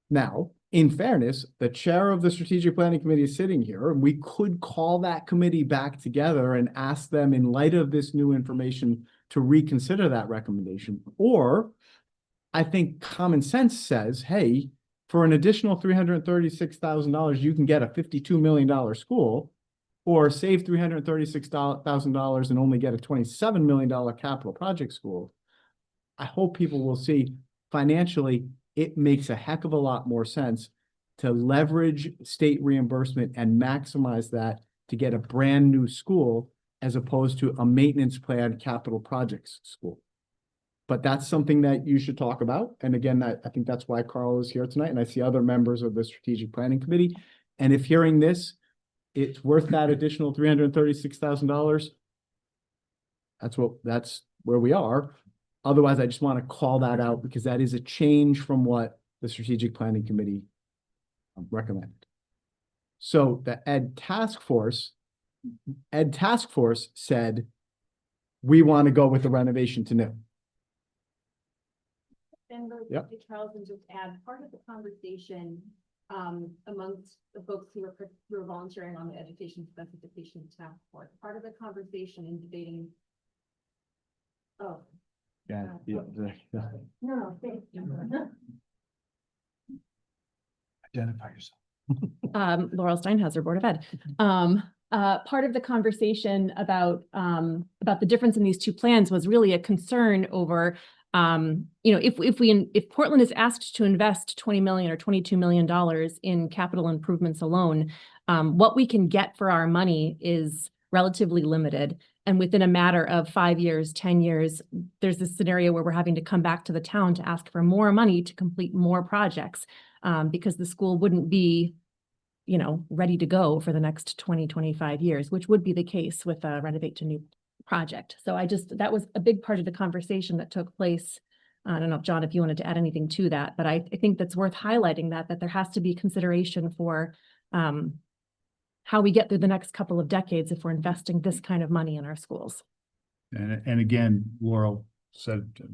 Now, in fairness, the chair of the Strategic Planning Committee is sitting here, and we could call that committee back together and ask them, in light of this new information, to reconsider that recommendation. Or I think common sense says, hey, for an additional $336,000, you can get a $52 million school, or save $336,000 and only get a $27 million capital project school. I hope people will see financially, it makes a heck of a lot more sense to leverage state reimbursement and maximize that to get a brand new school as opposed to a maintenance plan capital projects school. But that's something that you should talk about. And again, I think that's why Carl is here tonight. And I see other members of the Strategic Planning Committee. And if hearing this, it's worth that additional $336,000, that's where we are. Otherwise, I just want to call that out because that is a change from what the Strategic Planning Committee recommended. So the Ed Task Force said, we want to go with the renovation to new. And Yep. Charles, and just add part of the conversation amongst the folks who were volunteering on the Education Specification Task Force. Part of the conversation in debating. Oh. Yeah. No, thank you. Identify yourself. Laurel Steinhauser, Board of Ed. Part of the conversation about the difference in these two plans was really a concern over, if Portland is asked to invest $20 million or $22 million in capital improvements alone, what we can get for our money is relatively limited. And within a matter of 5 years, 10 years, there's this scenario where we're having to come back to the town to ask for more money to complete more projects, because the school wouldn't be, ready to go for the next 20, 25 years, which would be the case with a renovate to new project. So that was a big part of the conversation that took place. I don't know, John, if you wanted to add anything to that, but I think that's worth highlighting that there has to be consideration for how we get through the next couple of decades if we're investing this kind of money in our schools. And again, Laurel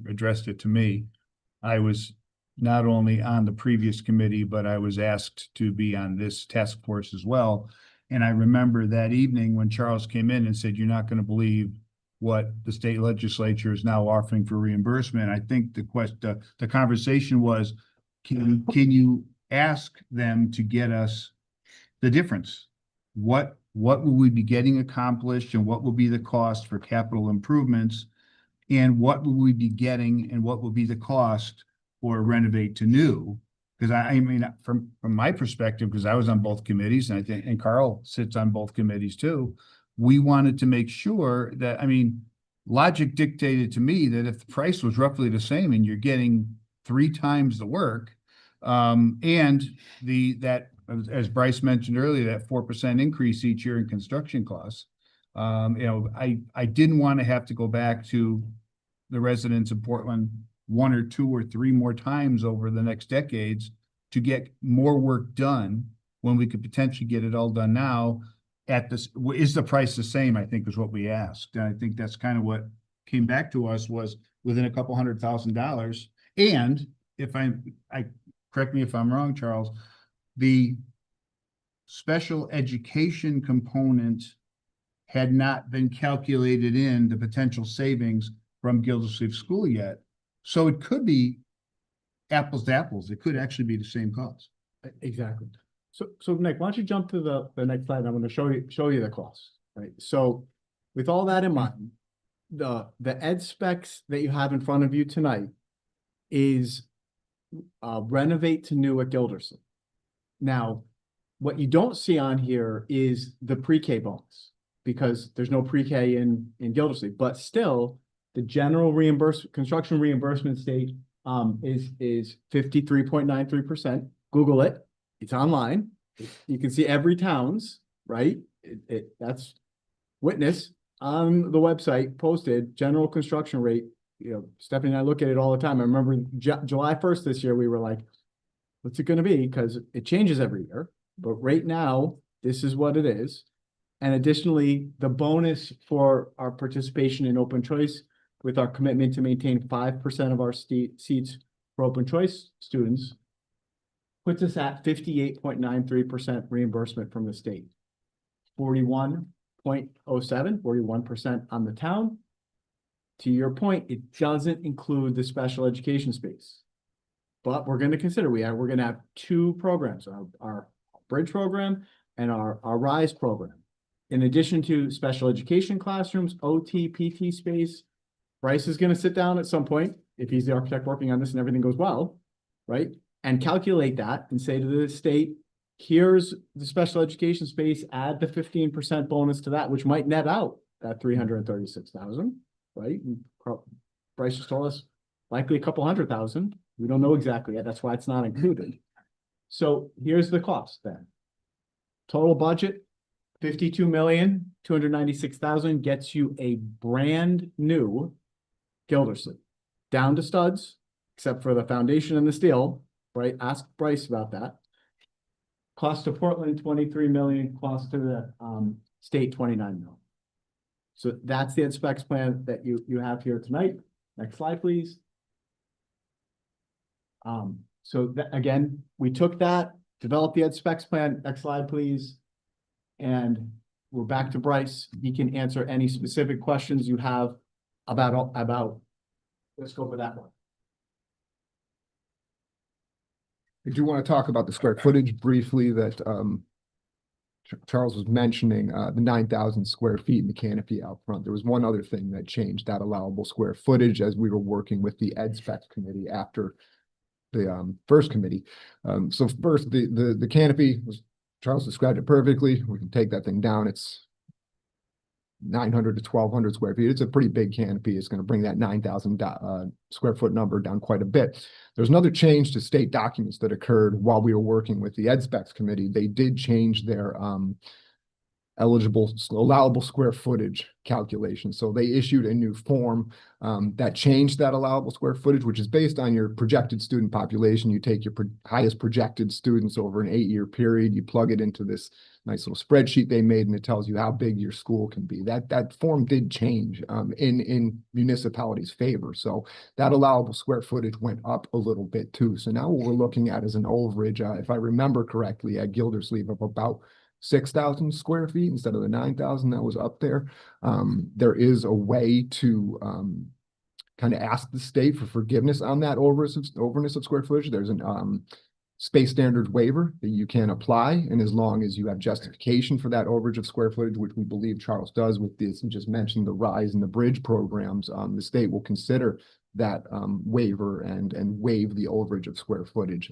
addressed it to me. I was not only on the previous committee, but I was asked to be on this task force as well. And I remember that evening when Charles came in and said, "You're not going to believe what the state legislature is now offering for reimbursement. I think the conversation was, can you ask them to get us the difference? What will we be getting accomplished and what will be the cost for capital improvements? And what will we be getting and what will be the cost for renovate to new? Because I mean, from my perspective, because I was on both committees and I think, and Carl sits on both committees too, we wanted to make sure that, I mean, logic dictated to me that if the price was roughly the same and you're getting 3 times the work, and that, as Bryce mentioned earlier, that 4% increase each year in construction costs, I didn't want to have to go back to the residents of Portland 1 or 2 or 3 more times over the next decades to get more work done when we could potentially get it all done now at this. Is the price the same? I think is what we asked. And I think that's kind of what came back to us was within a couple $100,000. And if I correct me if I'm wrong, Charles, the special education component had not been calculated in the potential savings from Gildersleeve School yet. So it could be apples to apples. It could actually be the same cost. Exactly. So Nick, why don't you jump to the next slide? I'm going to show you the costs, right? So with all that in mind, the ed specs that you have in front of you tonight is renovate to new at Gildersleeve. Now, what you don't see on here is the pre-K bonus because there's no pre-K in Gildersleeve, but still the general construction reimbursement state is 53.93%. Google it. It's online. You can see every town's, right? That's witness on the website posted general construction rate. You know, Stephanie and I look at it all the time. I remember July 1st this year, we were like, what's it going to be? Because it changes every year. But right now, this is what it is. And additionally, the bonus for our participation in open choice with our commitment to maintain 5% of our seats for open choice students puts us at 58.93% reimbursement from the state. 41.07, 41% on the town. To your point, it doesn't include the special education space. But we're going to consider, we're going to have 2 programs, our bridge program and our RISE program. In addition to special education classrooms, OT, PT space, Bryce is going to sit down at some point, if he's the architect working on this and everything goes well, right? And calculate that and say to the state, here's the special education space, add the 15% bonus to that, which might net out that 336,000, right? And Bryce just told us likely a couple $100,000. We don't know exactly yet. That's why it's not included. So here's the cost then. Total budget, $52,296,000 gets you a brand new Gildersleeve. Down to studs, except for the foundation and the steel, right? Ask Bryce about that. Cost to Portland, $23 million. Cost to the state, $29 million. So that's the ed specs plan that you have here tonight. Next slide, please. So again, we took that, developed the ed specs plan. Next slide, please. And we're back to Bryce. He can answer any specific questions you have about. Let's go for that one. I do want to talk about the square footage briefly that Charles was mentioning, the 9,000 square feet in the canopy out front. There was one other thing that changed that allowable square footage as we were working with the ed specs committee after the first committee. So first, the canopy was, Charles described it perfectly. We can take that thing down. It's 900 to 1,200 square feet. It's a pretty big canopy. It's going to bring that 9,000 square foot number down quite a bit. There's another change to state documents that occurred while we were working with the ed specs committee. They did change their allowable square footage calculation. So they issued a new form that changed that allowable square footage, which is based on your projected student population. You take your highest projected students over an 8-year period, you plug it into this nice little spreadsheet they made, and it tells you how big your school can be. That form did change in municipalities' favor. So that allowable square footage went up a little bit too. So now what we're looking at is an overage, if I remember correctly, at Gildersleeve of about 6,000 square feet instead of the 9,000 that was up there. There is a way to kind of ask the state for forgiveness on that overness of square footage. There's an space standards waiver that you can apply, and as long as you have justification for that overage of square footage, which we believe Charles does with this, and just mentioned the RISE and the bridge programs, the state will consider that waiver and waive the overage of square footage.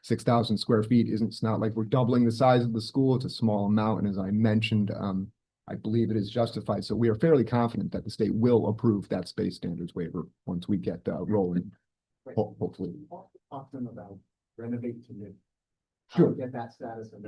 6,000 square feet it's not like we're doubling the size of the school. It's a small amount, and as I mentioned, I believe it is justified. So we are fairly confident that the state will approve that space standards waiver once we get rolling, hopefully. Talk to them about renovate to live. Sure. Get that status and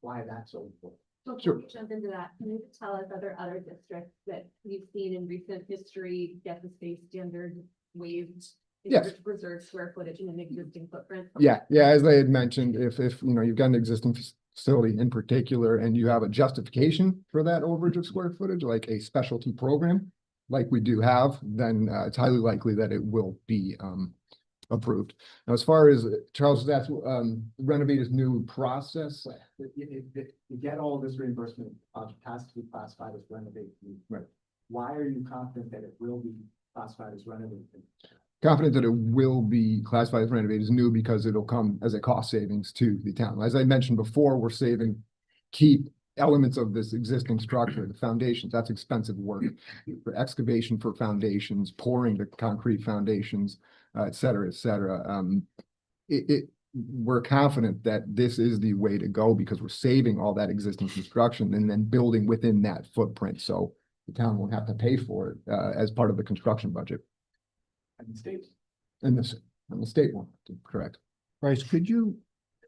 why that's so important. Before we jump into that, can you tell us other districts that you've seen in recent history get the space standard waived? In Yes. order to preserve square footage in an existing footprint? Yeah, as I had mentioned, if you've got an existing facility in particular and you have a justification for that overage of square footage, like a specialty program, like we do have, then it's highly likely that it will be approved. Now, as far as Charles, that's Renovate's new process. To get all this reimbursement, has to be classified as renovate. Right. Why are you confident that it will be classified as renovate? Confident that it will be classified as renovated is new because it'll come as a cost savings to the town. As I mentioned before, we're saving key elements of this existing structure, the foundations. That's expensive work for excavation, for foundations, pouring the concrete foundations, et cetera, et cetera. We're confident that this is the way to go because we're saving all that existing construction and then building within that footprint. So the town won't have to pay for it as part of the construction budget. And the state. And the state one, correct. Bryce,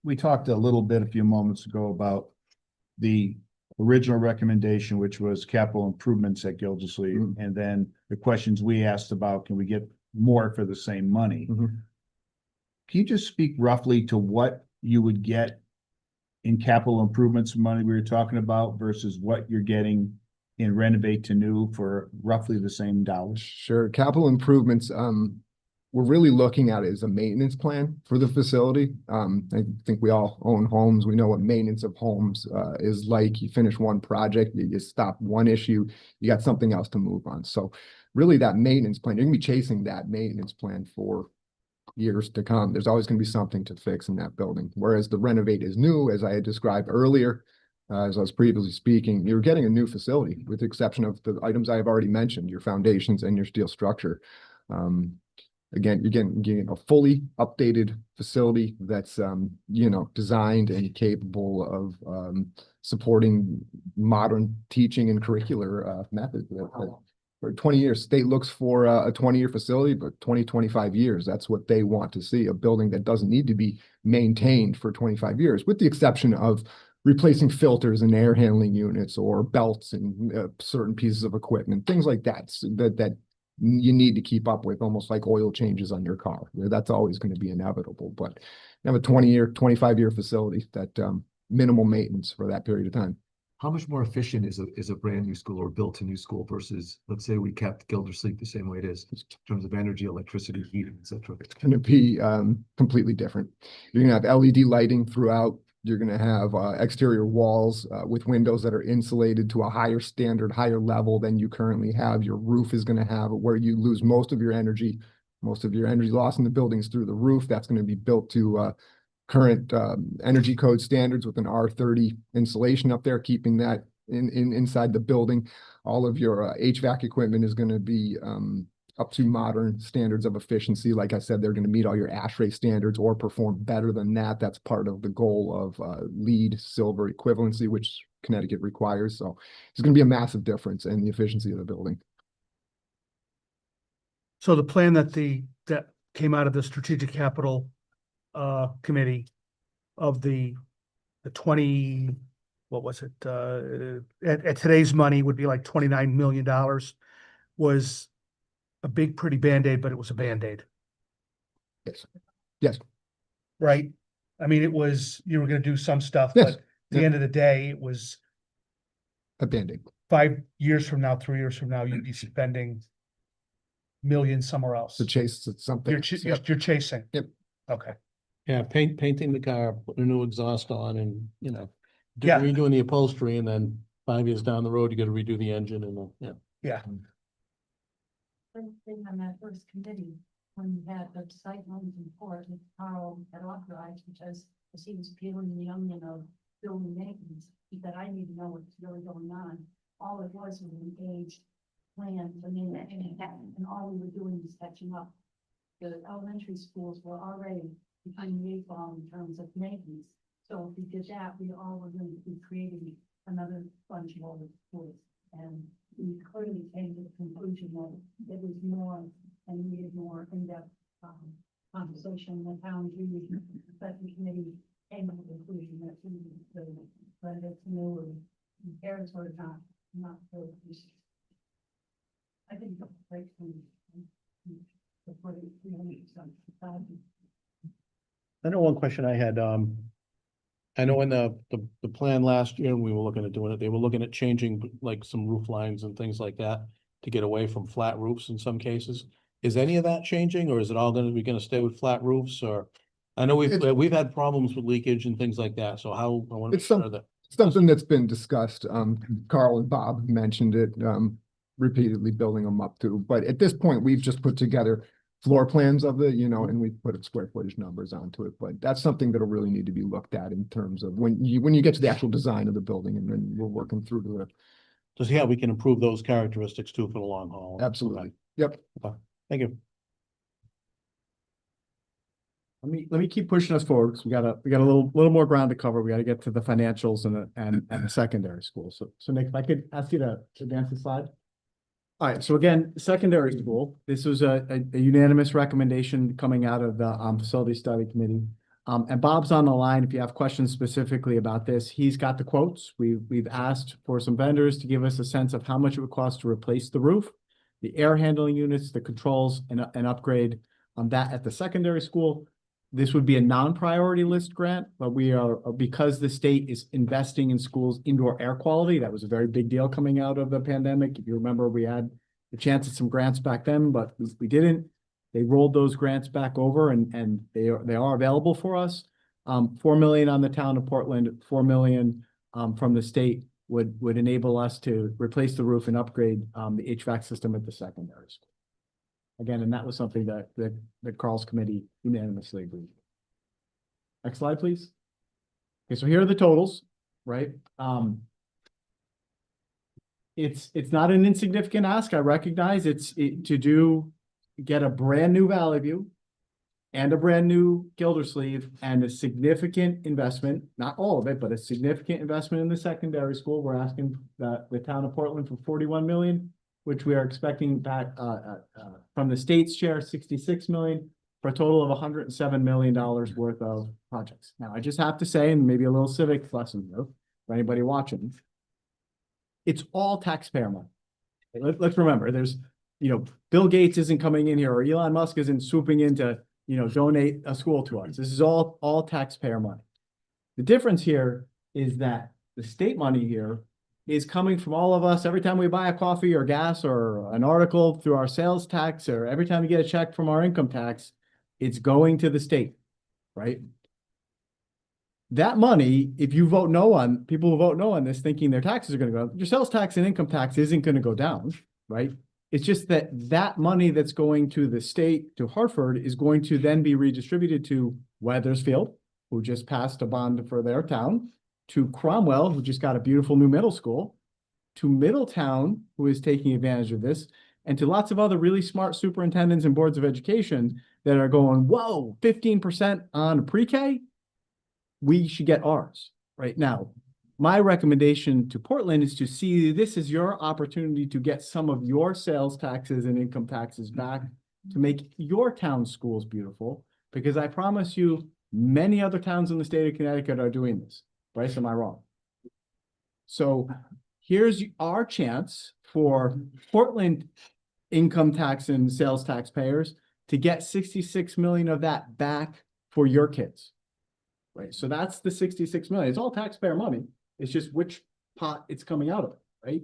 we talked a little bit a few moments ago about the original recommendation, which was capital improvements at Gildersleeve, and then the questions we asked about, can we get more for the same money? Can you just speak roughly to what you would get in capital improvements money we were talking about versus what you're getting in renovate to new for roughly the same dollars? Sure. Capital improvements, we're really looking at it as a maintenance plan for the facility. I think we all own homes. We know what maintenance of homes is like. You finish one project, you stop one issue, you got something else to move on. So really that maintenance plan, you're gonna be chasing that maintenance plan for years to come. There's always gonna be something to fix in that building. Whereas the renovate is new, as I had described earlier, as I was previously speaking, you're getting a new facility with the exception of the items I have already mentioned, your foundations and your steel structure. Again, you're getting a fully updated facility that's, designed and capable of supporting modern teaching and curricular methods. For 20 years, state looks for a 20-year facility, but 25 years, that's what they want to see, a building that doesn't need to be maintained for 25 years, with the exception of replacing filters and air handling units or belts and certain pieces of equipment, things like that, that you need to keep up with, almost like oil changes on your car. That's always going to be inevitable, but you have a 20-year, 25-year facility that minimal maintenance for that period of time. How much more efficient is a brand new school or built a new school versus, let's say we kept Gildersleeve the same way it is in terms of energy, electricity, heating, et cetera? It's going to be completely different. You're going to have LED lighting throughout. You're going to have exterior walls with windows that are insulated to a higher standard, higher level than you currently have. Your roof is going to have where you lose most of your energy loss in the buildings through the roof. That's going to be built to current energy code standards with an R30 insulation up there, keeping that inside the building. All of your HVAC equipment is going to be up to modern standards of efficiency. Like I said, they're going to meet all your ASHRAE standards or perform better than that. That's part of the goal of LEED silver equivalency, which Connecticut requires. So it's going to be a massive difference in the efficiency of the building. So the plan that came out of the strategic capital committee of the 20, what was it? At today's money would be like $29 million, was a big, pretty Band-Aid, but it was a Band-Aid. Yes. Yes. Right? I mean, you were going to do some stuff, Yes. but at the end of the day, it was A Band-Aid. 5 years from now, 3 years from now, you'd be spending millions somewhere else. To chase something. You're chasing. Yep. Okay. Yeah, painting the car, putting a new exhaust on and, Yeah. redoing the upholstery and then 5 years down the road, you gotta redo the engine and, yeah. First thing on that first committee, when we had the site loans report that Carl had authorized, because he was peeling the onion of building maintenance, he said, I need to know what's really going on. All it was an engaged plan for maintenance, and all we were doing was catching up. The elementary schools were already behind the eight ball in terms of maintenance. So if we did that, we all were going to be creating another bunch of older schools. And we clearly came to the conclusion that it was more and needed more in-depth conversation in the town. But the committee came to the conclusion that we needed to, but it's new and parents were not so. I think it's a great thing. I know one question I had, I know in the plan last year, when we were looking at doing it, they were looking at changing like some roof lines and things like that to get away from flat roofs in some cases. Is any of that changing, or is it all gonna stay with flat roofs, or? I know we've had problems with leakage and things like that, so how, I want to make It's sure that. Something that's been discussed. Carl and Bob mentioned it, repeatedly building them up too. But at this point, we've just put together floor plans of it, and we've put square footage numbers onto it. But that's something that'll really need to be looked at in terms of when you get to the actual design of the building, and then we're working through to it. Just, yeah, we can improve those characteristics too for the long haul. Absolutely. Yep. Okay. Thank you. Let me keep pushing us forward, because we got a little more ground to cover. We got to get to the financials and the secondary school. So Nick, if I could ask you to advance the slide. All right, so again, secondary school, this was a unanimous recommendation coming out of the facility study committee. And Bob's on the line if you have questions specifically about this. He's got the quotes. We've asked for some vendors to give us a sense of how much it would cost to replace the roof, the air handling units, the controls, and upgrade on that at the secondary school. This would be a non-priority list grant, but we are, because the state is investing in schools' indoor air quality. That was a very big deal coming out of the pandemic. If you remember, we had the chance at some grants back then, but we didn't. They rolled those grants back over, and they are available for us. 4 million on the town of Portland, 4 million from the state would enable us to replace the roof and upgrade the HVAC system at the secondary school. Again, and that was something that Carl's committee unanimously agreed. Next slide, please. Okay, so here are the totals, right? It's not an insignificant ask. I recognize get a brand new Valley View and a brand new Gildersleeve and a significant investment, not all of it, but a significant investment in the secondary school. We're asking the town of Portland for 41 million. Which we are expecting back from the state's share, 66 million, for a total of $107 million worth of projects. Now, I just have to say, and maybe a little civic lesson here for anybody watching, it's all taxpayer money. Let's remember, there's, Bill Gates isn't coming in here, or Elon Musk isn't swooping in to, donate a school to us. This is all taxpayer money. The difference here is that the state money here is coming from all of us. Every time we buy a coffee or gas or an article through our sales tax, or every time we get a check from our income tax, it's going to the state, right? That money, if you vote no on, people who vote no on this thinking their taxes are going to go up, your sales tax and income tax isn't going to go down, right? It's just that money that's going to the state, to Hartford, is going to then be redistributed to Weathersfield, who just passed a bond for their town, to Cromwell, who just got a beautiful new middle school, to Middletown, who is taking advantage of this, and to lots of other really smart superintendents and boards of education that are going, whoa, 15% on pre-K? We should get ours right now. My recommendation to Portland is to see this as your opportunity to get some of your sales taxes and income taxes back to make your town schools beautiful, because I promise you, many other towns in the state of Connecticut are doing this. Bryce, am I wrong? So here's our chance for Portland income tax and sales taxpayers to get 66 million of that back for your kids. Right. So that's the 66 million. It's all taxpayer money. It's just which pot it's coming out of, right?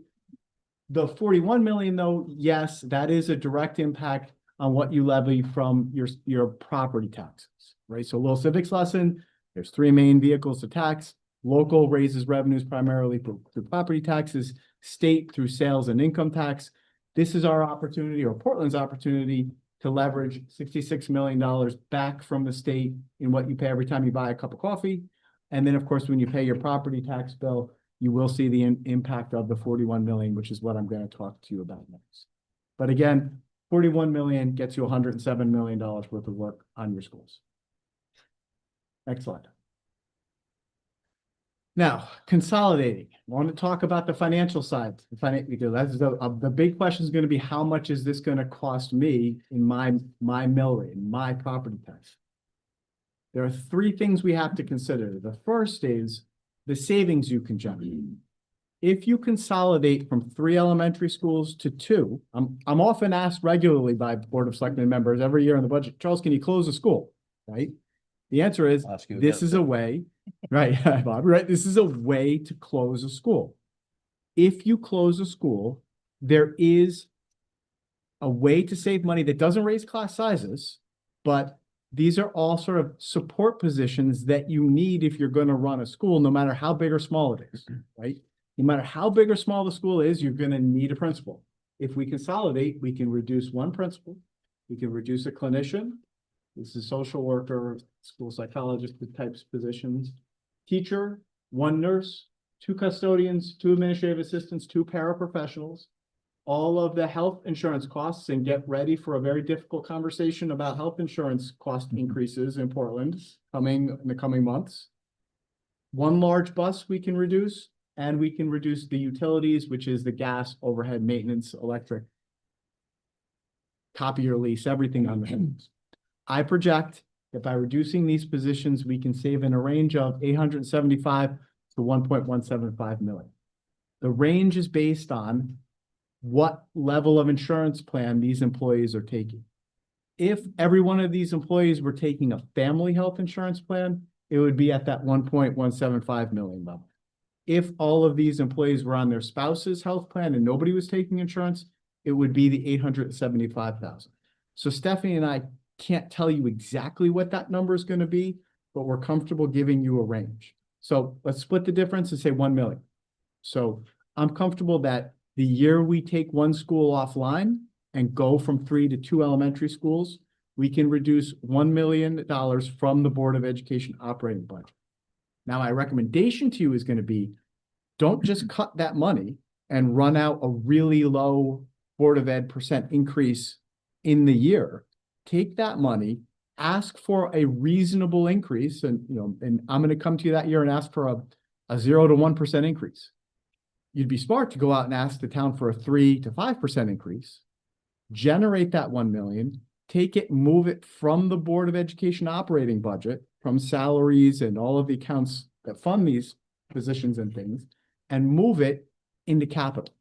The 41 million, though, yes, that is a direct impact on what you levy from your property taxes, right? So a little civics lesson, there's 3 main vehicles to tax: Local raises revenues primarily through property taxes, state through sales and income tax. This is our opportunity, or Portland's opportunity, to leverage $66 million back from the state in what you pay every time you buy a cup of coffee. And then, of course, when you pay your property tax bill, you will see the impact of the 41 million, which is what I'm going to talk to you about next. But again, 41 million gets you $107 million worth of work on your schools. Next slide. Now, consolidating. I want to talk about the financial side, because that's the big question is going to be, how much is this going to cost me in my mill rate, my property tax? There are three things we have to consider. The first is the savings you can generate. If you consolidate from 3 elementary schools to 2, I'm often asked regularly by Board of Selectmen members every year in the budget, Charles, can you close a school? Right? The answer is, this is a way, right, Bob, right? This is a way to close a school. If you close a school, there is a way to save money that doesn't raise class sizes, but these are all sort of support positions that you need if you're going to run a school, no matter how big or small it is, right? No matter how big or small the school is, you're going to need a principal. If we consolidate, we can reduce one principal, we can reduce a clinician. This is social worker, school psychologist types positions, teacher, 1 nurse, 2 custodians, 2 administrative assistants, 2 paraprofessionals, all of the health insurance costs, and get ready for a very difficult conversation about health insurance cost increases in Portland in the coming months. 1 large bus we can reduce, and we can reduce the utilities, which is the gas, overhead, maintenance, electric, copier lease, everything on the homes. I project that by reducing these positions, we can save in a range of 875 to 1.175 million. The range is based on what level of insurance plan these employees are taking. If every one of these employees were taking a family health insurance plan, it would be at that 1.175 million level. If all of these employees were on their spouse's health plan and nobody was taking insurance, it would be the 875,000. So Stephanie and I can't tell you exactly what that number is going to be, but we're comfortable giving you a range. So let's split the difference and say 1 million. So I'm comfortable that the year we take 1 school offline and go from 3 to 2 elementary schools, we can reduce $1 million from the Board of Education operating budget. Now, my recommendation to you is going to be, don't just cut that money and run out a really low Board of Ed % increase in the year. Take that money, ask for a reasonable increase, and I'm going to come to you that year and ask for a 0 to 1% increase. You'd be smart to go out and ask the town for a 3 to 5% increase, generate that 1 million, take it, move it from the Board of Education operating budget, from salaries and all of the accounts that fund these positions and things, and move it into capital,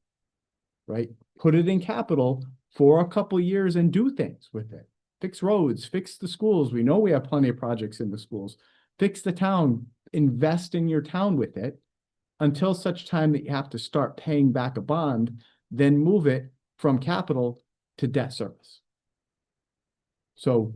right? Put it in capital for a couple years and do things with it. Fix roads, fix the schools. We know we have plenty of projects in the schools. Fix the town, invest in your town with it until such time that you have to start paying back a bond, then move it from capital to debt service. So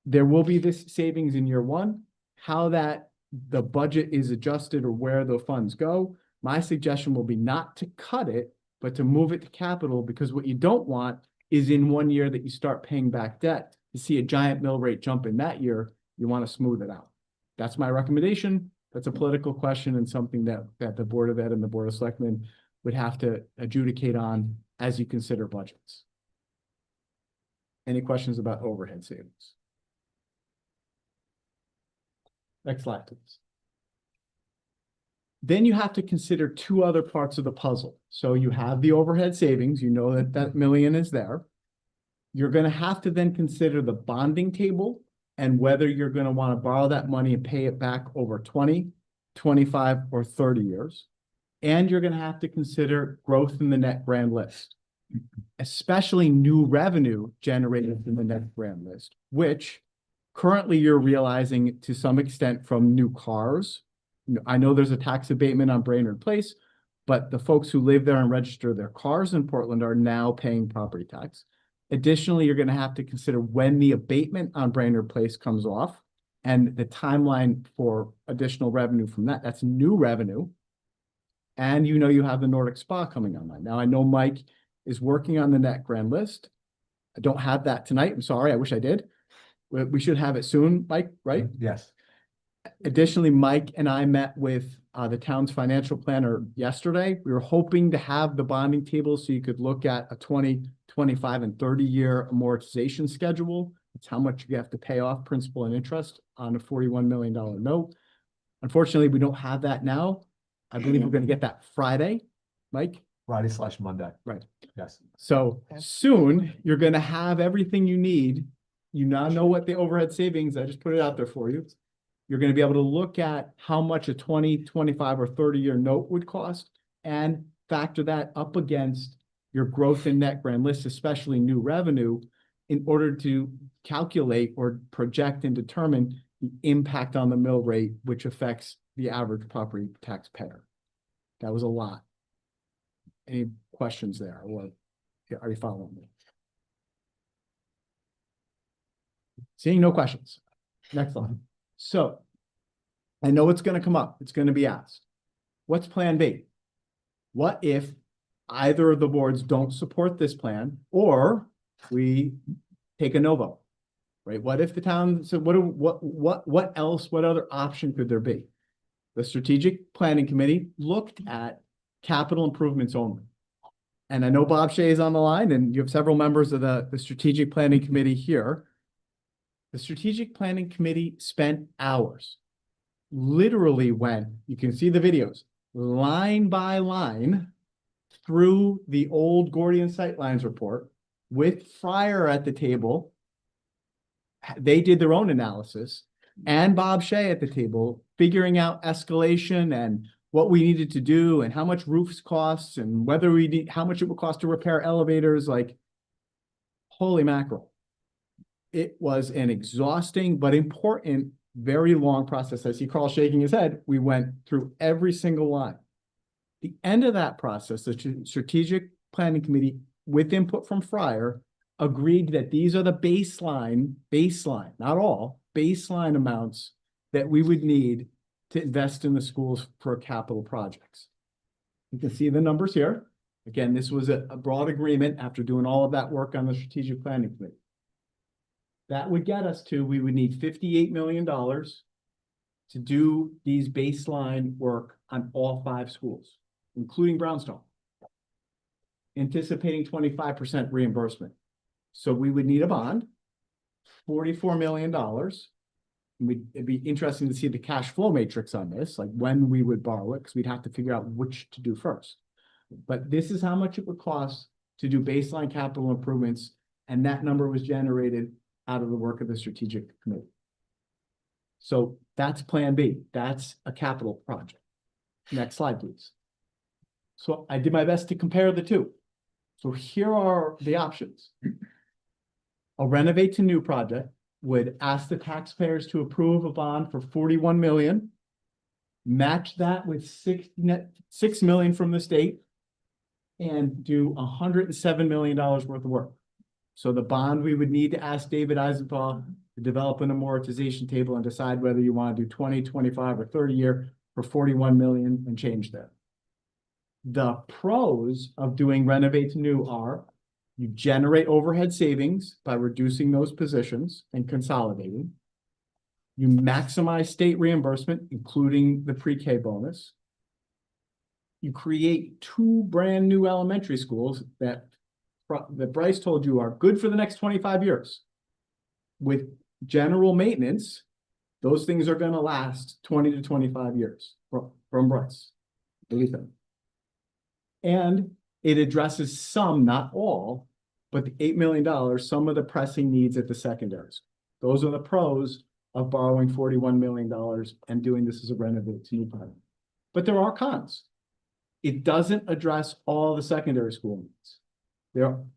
there will be this savings in year 1. How the budget is adjusted or where the funds go, my suggestion will be not to cut it, but to move it to capital, because what you don't want is in 1 year that you start paying back debt, to see a giant mill rate jump in that year. You want to smooth it out. That's my recommendation. That's a political question and something that the Board of Ed and the Board of Selectmen would have to adjudicate on as you consider budgets. Any questions about overhead savings? Next slide, please. Then you have to consider 2 other parts of the puzzle. So you have the overhead savings, you know that that million is there. You're going to have to then consider the bonding table and whether you're going to want to borrow that money and pay it back over 20, 25, or 30 years. And you're going to have to consider growth in the net grand list, especially new revenue generated in the net grand list, which currently you're realizing to some extent from new cars. I know there's a tax abatement on Brainerd Place, but the folks who live there and register their cars in Portland are now paying property tax. Additionally, you're going to have to consider when the abatement on Brainerd Place comes off. And the timeline for additional revenue from that, that's new revenue. And you know, you have the Nordic Spa coming online. Now, I know Mike is working on the net grand list. I don't have that tonight. I'm sorry. I wish I did. We should have it soon, Mike, right? Yes. Additionally, Mike and I met with the town's financial planner yesterday. We were hoping to have the bonding table so you could look at a 20, 25, and 30-year amortization schedule. It's how much you have to pay off principal and interest on a $41 million note. Unfortunately, we don't have that now. I believe we're going to get that Friday, Mike. Friday/Monday. Right. Yes. So Okay. soon you're going to have everything you need. You now know what the overhead savings, I just put it out there for you. You're going to be able to look at how much a 20, 25, or 30-year note would cost and factor that up against your growth in net grand list, especially new revenue, in order to calculate or project and determine the impact on the mill rate, which affects the average property taxpayer. That was a lot. Any questions there, or are you following me? Seeing no questions. Next slide. So I know it's going to come up. It's going to be asked. What's plan B? What if either of the boards don't support this plan, or we take a no vote, right? What if the town said, what else, what other option could there be? The strategic planning committee looked at capital improvements only. And I know Bob Shea is on the line, and you have several members of the strategic planning committee here. The strategic planning committee spent hours, literally went, you can see the videos, line by line through the old Gordian Sightlines report with Fryer at the table. They did their own analysis, and Bob Shea at the table, figuring out escalation and what we needed to do and how much roofs costs and whether we need, how much it would cost to repair elevators. Like, holy mackerel. It was an exhausting but important, very long process. I see Carl shaking his head. We went through every single line. The end of that process, the strategic planning committee, with input from Fryer, agreed that these are the baseline, not all, baseline amounts that we would need to invest in the schools for capital projects. You can see the numbers here. Again, this was a broad agreement after doing all of that work on the strategic planning committee. That would get us to, we would need $58 million to do these baseline work on all 5 schools, including Brownstone, anticipating 25% reimbursement. So we would need a bond, $44 million. It'd be interesting to see the cash flow matrix on this, like when we would borrow it, because we'd have to figure out which to do first. But this is how much it would cost to do baseline capital improvements, and that number was generated out of the work of the strategic committee. So that's plan B. That's a capital project. Next slide, please. So I did my best to compare the two. So here are the options. A renovate to new project would ask the taxpayers to approve a bond for $41 million, match that with $6 million from the state, and do $107 million worth of work. So the bond, we would need to ask David Eisenthal to develop an amortization table and decide whether you want to do 20, 25, or 30 year for $41 million and change that. The pros of doing renovate to new are you generate overhead savings by reducing those positions and consolidating. You maximize state reimbursement, including the pre-K bonus. You create 2 brand new elementary schools that Bryce told you are good for the next 25 years. With general maintenance, those things are going to last 20 to 25 years from Bryce. Believe him. And it addresses some, not all, but the $8 million, some of the pressing needs at the secondary school. Those are the pros of borrowing $41 million and doing this as a renovate to new project. But there are cons. It doesn't address all the secondary school needs.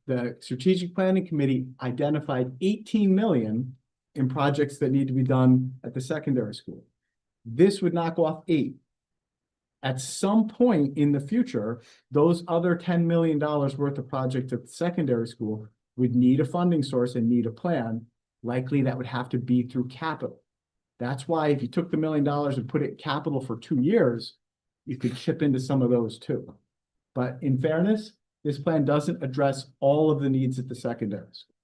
The strategic planning committee identified 18 million in projects that need to be done at the secondary school. This would knock off 8. At some point in the future, those other $10 million worth of projects at the secondary school would need a funding source and need a plan. Likely that would have to be through capital. That's why if you took the $1 million and put it in capital for 2 years, you could chip into some of those too. But in fairness, this plan doesn't address all of the needs at the secondary school.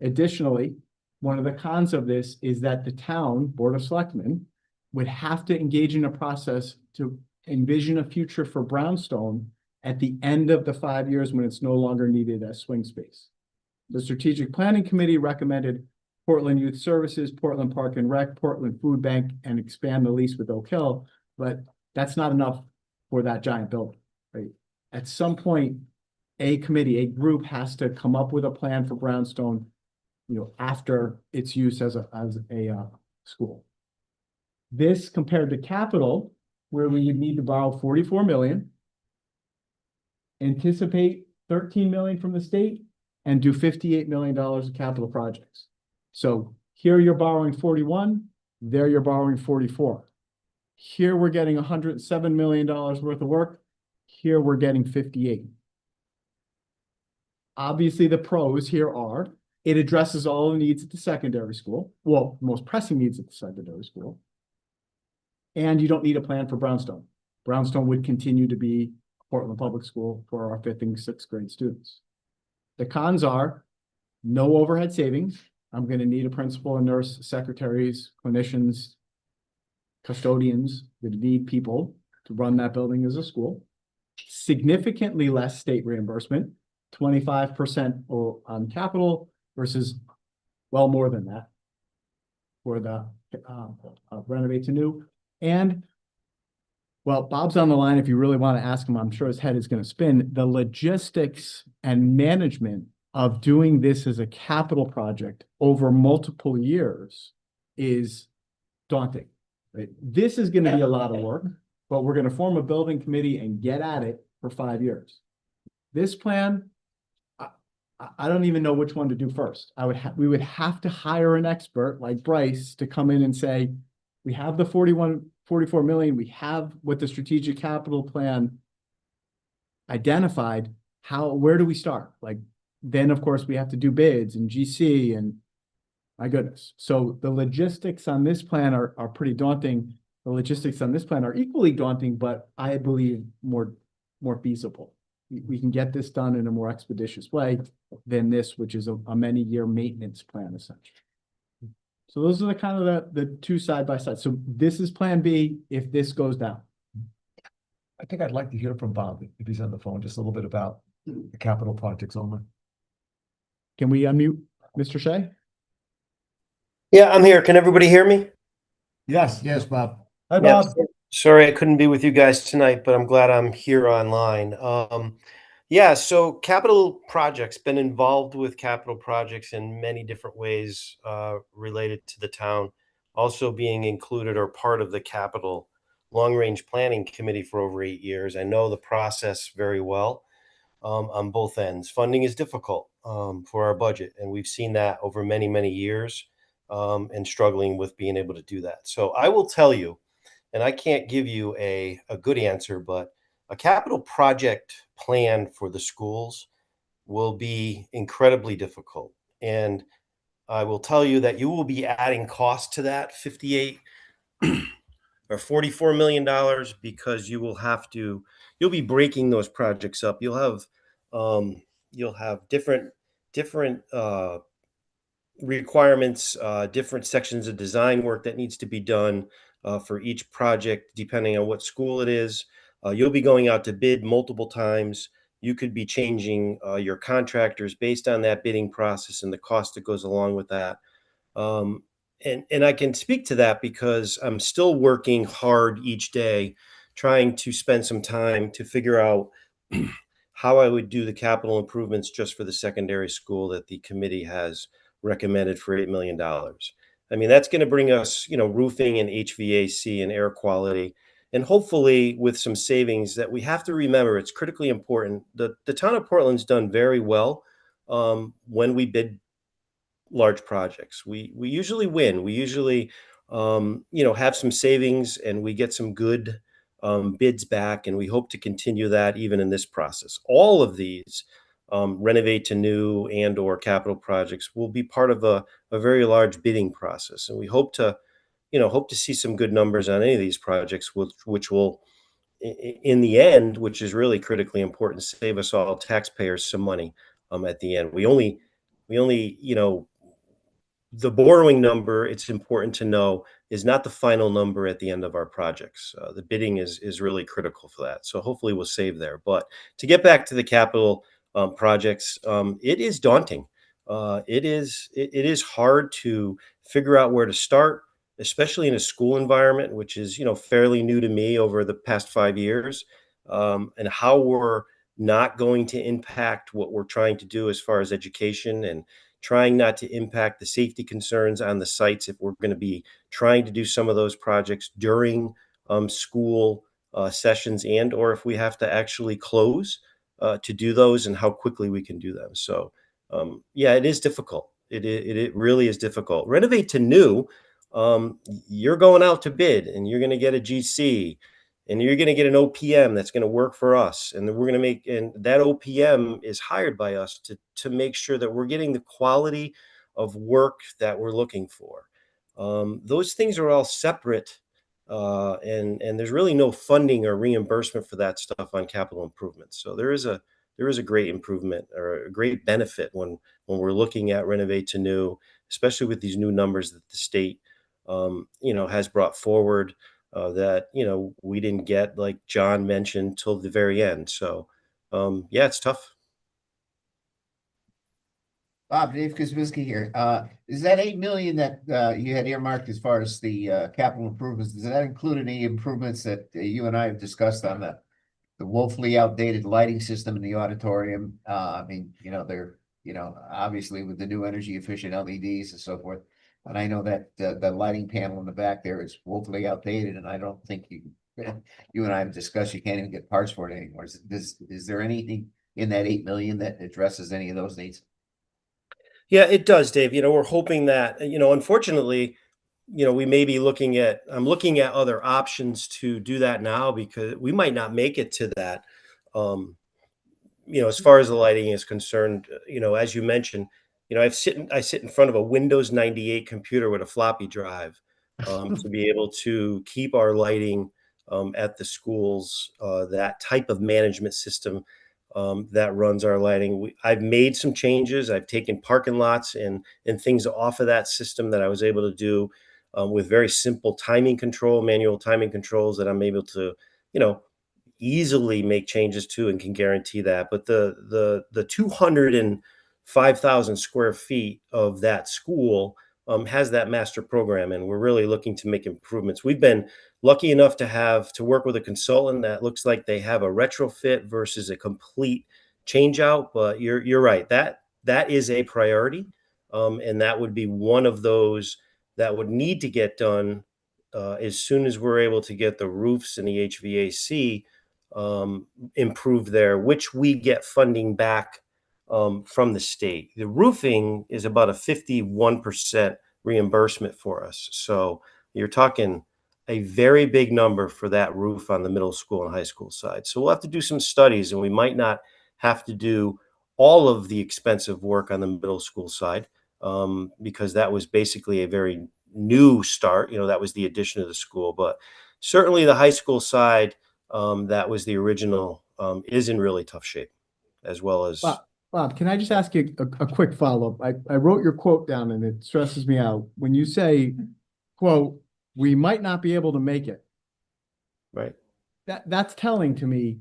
Additionally, one of the cons of this is that the town Board of Selectmen would have to engage in a process to envision a future for Brownstone at the end of the 5 years when it's no longer needed as swing space. The Strategic Planning Committee recommended Portland Youth Services, Portland Park and Rec, Portland Food Bank, and expand the lease with Oak Hill, but that's not enough for that giant building, right? At some point, a committee, a group has to come up with a plan for Brownstone, after its use as a school. This compared to capital, where we would need to borrow 44 million, anticipate 13 million from the state, and do $58 million of capital projects. So here you're borrowing 41, there you're borrowing 44. Here we're getting $107 million worth of work. Here we're getting 58. Obviously, the pros here are it addresses all the needs at the secondary school. Well, the most pressing needs at the secondary school. And you don't need a plan for Brownstone. Brownstone would continue to be Portland Public School for our 5th and 6th grade students. The cons are no overhead savings. I'm going to need a principal, a nurse, secretaries, clinicians, custodians. We need people to run that building as a school. Significantly less state reimbursement, 25% on capital versus well more than that for the renovate to new. And well, Bob's on the line. If you really want to ask him, I'm sure his head is going to spin. The logistics and management of doing this as a capital project over multiple years is daunting. Right? This is going to be a lot of work, but we're going to form a building committee and get at it for 5 years. This plan, I don't even know which one to do first. We would have to hire an expert like Bryce to come in and say, we have the 44 million, we have what the strategic capital plan identified. Where do we start? Like, then of course we have to do bids and GC and my goodness. So the logistics on this plan are pretty daunting. The logistics on this plan are equally daunting, but I believe more feasible. We can get this done in a more expeditious way than this, which is a many-year maintenance plan essentially. So those are the kind of the two side by side. So this is plan B if this goes down. I think I'd like to hear from Bob if he's on the phone, just a little bit about the capital projects only. Can we unmute Mr. Shea? Yeah, I'm here. Can everybody hear me? Yes. Yes, Bob. Hi, Yeah, Bob. sorry I couldn't be with you guys tonight, but I'm glad I'm here online. Yeah, so capital projects, been involved with capital projects in many different ways related to the town, also being included or part of the capital long-range planning committee for over 8 years. I know the process very well on both ends. Funding is difficult for our budget, and we've seen that over many, many years and struggling with being able to do that. So I will tell you, and I can't give you a good answer, but a capital project plan for the schools will be incredibly difficult. And I will tell you that you will be adding cost to that 58 or $44 million because you'll be breaking those projects up. You'll have different requirements, different sections of design work that needs to be done for each project, depending on what school it is. You'll be going out to bid multiple times. You could be changing your contractors based on that bidding process and the cost that goes along with that. And I can speak to that because I'm still working hard each day, trying to spend some time to figure out how I would do the capital improvements just for the secondary school that the committee has recommended for $8 million. I mean, that's going to bring us, roofing and HVAC and air quality, and hopefully with some savings that we have to remember, it's critically important. The town of Portland's done very well when we bid large projects. We usually win. We usually, have some savings and we get some good bids back, and we hope to continue that even in this process. All of these renovate to new and or capital projects will be part of a very large bidding process, and we hope to hope to see some good numbers on any of these projects, which will, in the end, which is really critically important, save us all taxpayers some money at the end. We only, the borrowing number, it's important to know, is not the final number at the end of our projects. The bidding is really critical for that. So hopefully we'll save there. But to get back to the capital projects, it is daunting. It is hard to figure out where to start, especially in a school environment, which is fairly new to me over the past 5 years, and how we're not going to impact what we're trying to do as far as education, and trying not to impact the safety concerns on the sites if we're going to be trying to do some of those projects during school sessions, and or if we have to actually close to do those, and how quickly we can do them. So yeah, it is difficult. It really is difficult. Renovate to new, you're going out to bid, and you're going to get a GC, and you're going to get an OPM that's going to work for us, and then we're going to make, and that OPM is hired by us to make sure that we're getting the quality of work that we're looking for. Those things are all separate, and there's really no funding or reimbursement for that stuff on capital improvements. So there is a great improvement or a great benefit when we're looking at renovate to new, especially with these new numbers that the state has brought forward, that we didn't get, like John mentioned, till the very end. So yeah, it's tough. Bob, Dave Kozminski here. Is that 8 million that you had earmarked as far as the capital improvements? Does that include any improvements that you and I have discussed on the woefully outdated lighting system in the auditorium? I mean, they're obviously with the new energy efficient LEDs and so forth. And I know that the lighting panel in the back there is woefully outdated, and I don't think you and I have discussed, you can't even get parts for it anymore. Is there anything in that 8 million that addresses any of those needs? Yeah, it does, Dave. We're hoping that, unfortunately, we may be I'm looking at other options to do that now, because we might not make it to that. Um, as far as the lighting is concerned, as you mentioned, I sit in front of a Windows 98 computer with a floppy drive, to be able to keep our lighting at the schools, that type of management system that runs our lighting. I've made some changes. I've taken parking lots and things off of that system that I was able to do with very simple manual timing controls that I'm able to, you know, easily make changes to, and can guarantee that. But the 205,000 square feet of that school has that master program, and we're really looking to make improvements. We've been lucky enough to work with a consultant that looks like they have a retrofit versus a complete change out. But you're right, that is a priority, and that would be one of those that would need to get done as soon as we're able to get the roofs and the HVAC improved there, which we get funding back from the state. The roofing is about a 51% reimbursement for us. So you're talking a very big number for that roof on the middle school and high school side. So we'll have to do some studies, and we might not have to do all of the expensive work on the middle school side, because that was basically a very new start. That was the addition of the school. But certainly the high school side, that was the original, is in really tough shape, as well as. Bob, can I just ask you a quick follow-up? I wrote your quote down, and it stresses me out. When you say, quote, "We might not be able to make it," Right. that's telling to me,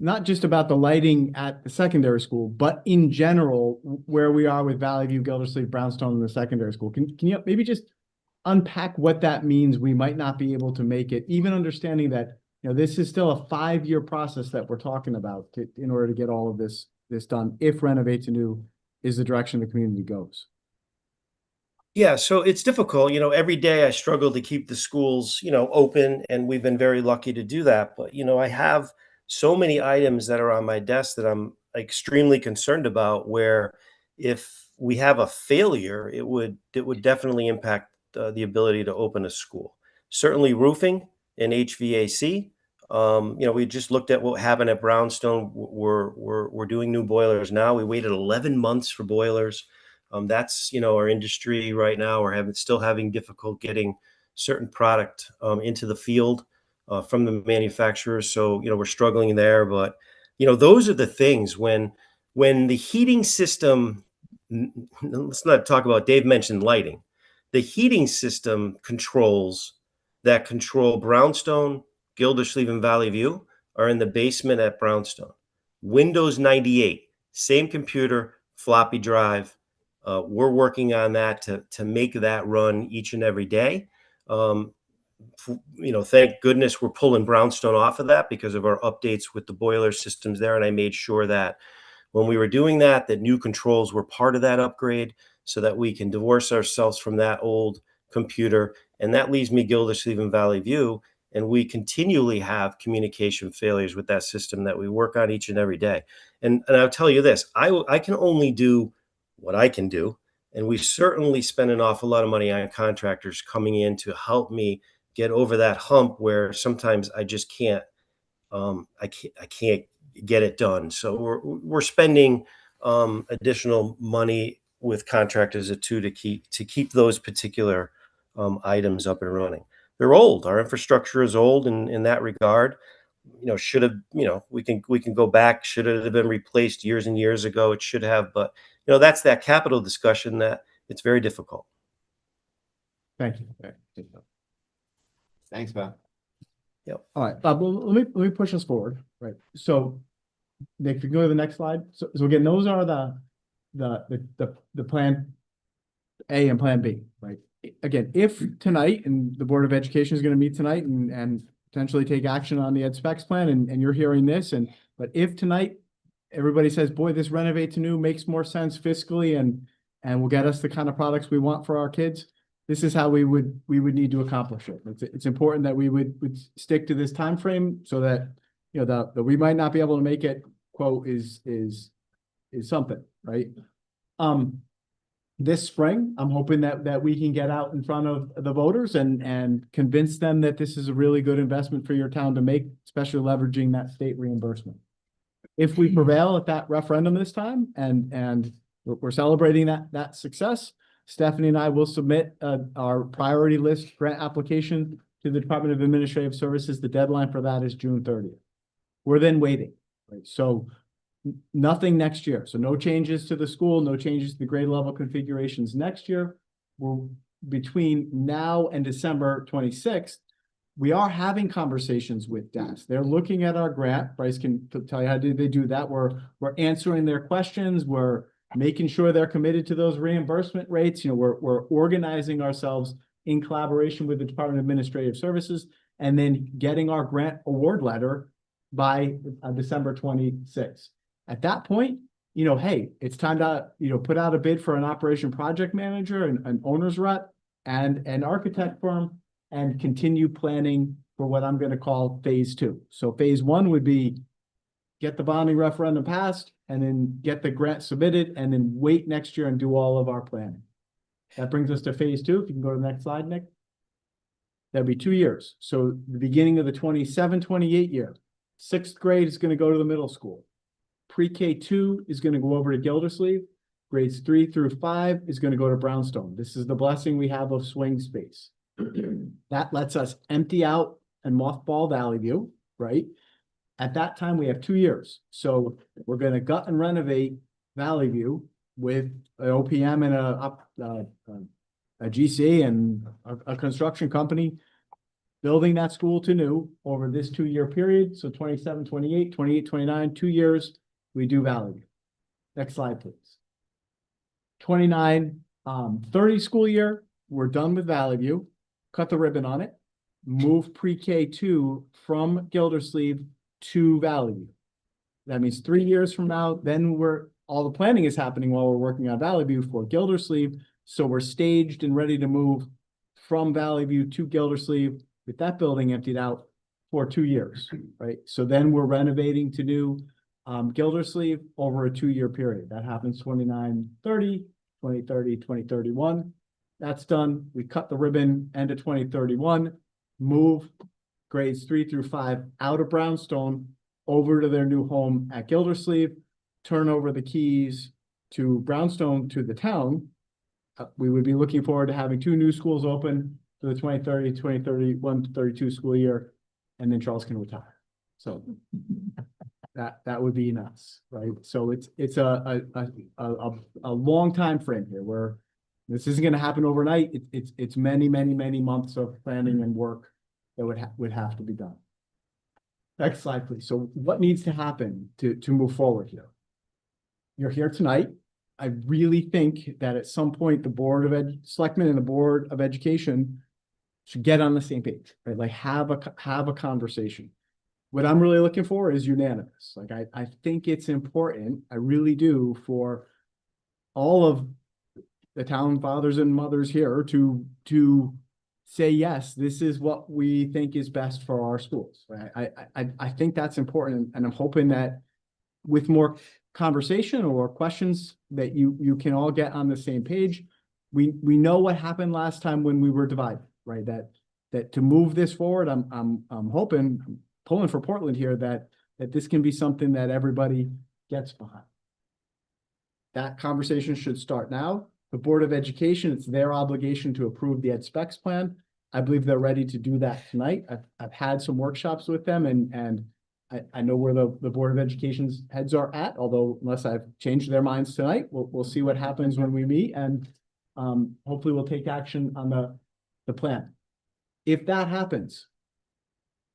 not just about the lighting at the secondary school, but in general, where we are with Valley View, Gildersleeve, Brownstone, and the secondary school. Can you maybe just unpack what that means? We might not be able to make it, even understanding that, this is still a 5-year process that we're talking about in order to get all of this done, if renovate to new is the direction the community goes. Yeah, so it's difficult. Every day I struggle to keep the schools, open, and we've been very lucky to do that. But, I have so many items that are on my desk that I'm extremely concerned about, where if we have a failure, it would definitely impact the ability to open a school. Certainly roofing and HVAC. We just looked at what happened at Brownstone. We're doing new boilers now. We waited 11 months for boilers. That's our industry right now. We're still having difficult getting certain product into the field from the manufacturers. So, we're struggling there, but, those are the things when the heating system, let's not talk about, Dave mentioned lighting. The heating system controls that control Brownstone, Gildersleeve, and Valley View are in the basement at Brownstone. Windows 98, same computer, floppy drive. We're working on that to make that run each and every day. Thank goodness we're pulling Brownstone off of that because of our updates with the boiler systems there. And I made sure that when we were doing that new controls were part of that upgrade so that we can divorce ourselves from that old computer. And that leaves me Gildersleeve and Valley View. And we continually have communication failures with that system that we work on each and every day. And I'll tell you this, I can only do what I can do. And we certainly spend an awful lot of money on contractors coming in to help me get over that hump where sometimes I just can't, I can't get it done. So we're spending additional money with contractors to keep those particular items up and running. They're old. Our infrastructure is old in that regard. Should have, we can go back. Should it have been replaced years and years ago? It should have, but that's that capital discussion that it's very difficult. Thank you. Thanks, Bob. All right, Bob, well, let me push us forward, right? So Nick, if you go to the next slide. So again, those are the plan A and plan B, right? Again, if tonight, and the Board of Education is going to meet tonight and potentially take action on the ed specs plan, and you're hearing this, but if tonight everybody says, boy, this renovate to new makes more sense fiscally and will get us the kind of products we want for our kids, this is how we would need to accomplish it. It's important that we would stick to this time frame so that that we might not be able to make it, quote, is something, right? This spring, I'm hoping that we can get out in front of the voters and convince them that this is a really good investment for your town to make, especially leveraging that state reimbursement. If we prevail at that referendum this time and we're celebrating that success, Stephanie and I will submit our priority list grant application to the Department of Administrative Services. The deadline for that is June 30th. We're then waiting, right? So nothing next year. So no changes to the school, no changes to the grade level configurations next year. We're between now and December 26th. We are having conversations with DAS. They're looking at our grant. Bryce can tell you how they do that. We're answering their questions. We're making sure they're committed to those reimbursement rates. We're organizing ourselves in collaboration with the Department of Administrative Services and then getting our grant award letter by December 26th. At that point, hey, it's time to, put out a bid for an operation project manager and an owner's rep and an architect firm and continue planning for what I'm going to call phase 2. So phase 1 would be get the bonding referendum passed and then get the grant submitted and then wait next year and do all of our planning. That brings us to phase 2. If you can go to the next slide, Nick. That'd be 2 years. So the beginning of the 27-28 year, 6th grade is going to go to the middle school. Pre-K 2 is going to go over to Gildersleeve. Grades 3 through 5 is going to go to Brownstone. This is the blessing we have of swing space. That lets us empty out and mothball Valley View, right? At that time, we have 2 years. So we're going to gut and renovate Valley View with an OPM and a GC and a construction company building that school to new over this 2-year period. So 27, 28, 28, 29, 2 years, we do Valley View. Next slide, please. 29, 30 school year, we're done with Valley View, cut the ribbon on it, move pre-K 2 from Gildersleeve to Valley View. That means 3 years from now, then all the planning is happening while we're working on Valley View for Gildersleeve. So we're staged and ready to move from Valley View to Gildersleeve with that building emptied out for 2 years, right? So then we're renovating to new Gildersleeve over a 2-year period. That happens 29-30, 2030, 2031. That's done. We cut the ribbon end of 2031, move grades 3 through 5 out of Brownstone over to their new home at Gildersleeve, turn over the keys to Brownstone to the town. We would be looking forward to having 2 new schools open for the 2031-32 school year, and then Charles can retire. So that would be nuts, right? So it's a long time frame here where this isn't gonna happen overnight. It's many months of planning and work that would have to be done. Next slide, please. So what needs to happen to move forward here? You're here tonight. I really think that at some point, the Board of Selectmen and the Board of Education should get on the same page, right? Like have a conversation. What I'm really looking for is unanimous. Like I think it's important, I really do, for all of the town fathers and mothers here to say, yes, this is what we think is best for our schools. Right? I think that's important, and I'm hoping that with more conversation or questions that you can all get on the same page. We know what happened last time when we were divided, right? That to move this forward, I'm hoping, I'm pulling for Portland here, that this can be something that everybody gets behind. That conversation should start now. The Board of Education, it's their obligation to approve the ed specs plan. I believe they're ready to do that tonight. I've had some workshops with them, and I know where the Board of Education's heads are at, although unless I've changed their minds tonight, we'll see what happens when we meet, and hopefully we'll take action on the plan. If that happens,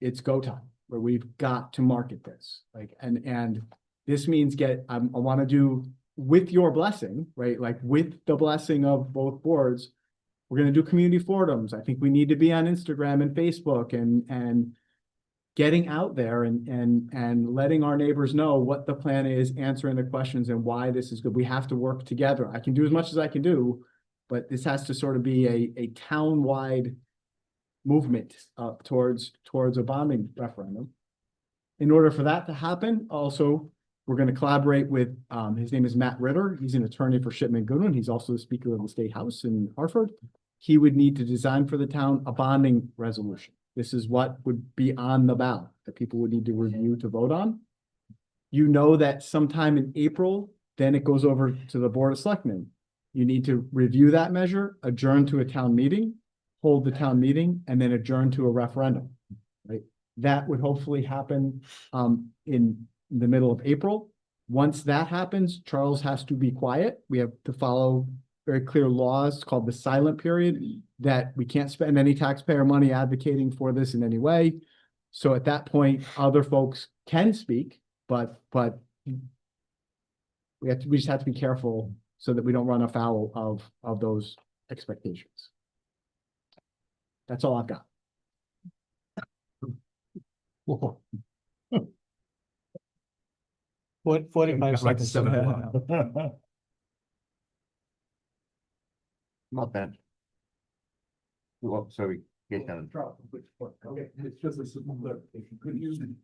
it's go time, where we've got to market this. Like, and this means I want to do, with your blessing, right? Like with the blessing of both boards, we're going to do community forums. I think we need to be on Instagram and Facebook and getting out there and letting our neighbors know what the plan is, answering the questions and why this is good. We have to work together. I can do as much as I can do, but this has to sort of be a town-wide movement towards a bonding referendum. In order for that to happen, also, we're going to collaborate with, his name is Matt Ritter. He's an attorney for Shipman Goodwin. He's also the Speaker of the State House in Hartford. He would need to design for the town a bonding resolution. This is what would be on the ballot that people would need to review to vote on. You know that sometime in April, then it goes over to the Board of Selectmen. You need to review that measure, adjourn to a town meeting, hold the town meeting, and then adjourn to a referendum, right? That would hopefully happen in the middle of April. Once that happens, Charles has to be quiet. We have to follow very clear laws called the silent period, that we can't spend any taxpayer money advocating for this in any way. So at that point, other folks can speak, but we just have to be careful so that we don't run afoul of those expectations. That's all I've got. 45 Like seconds. 7 o'clock. Not bad. Well, so we get done. Okay, it's just a simple clarification. Could you?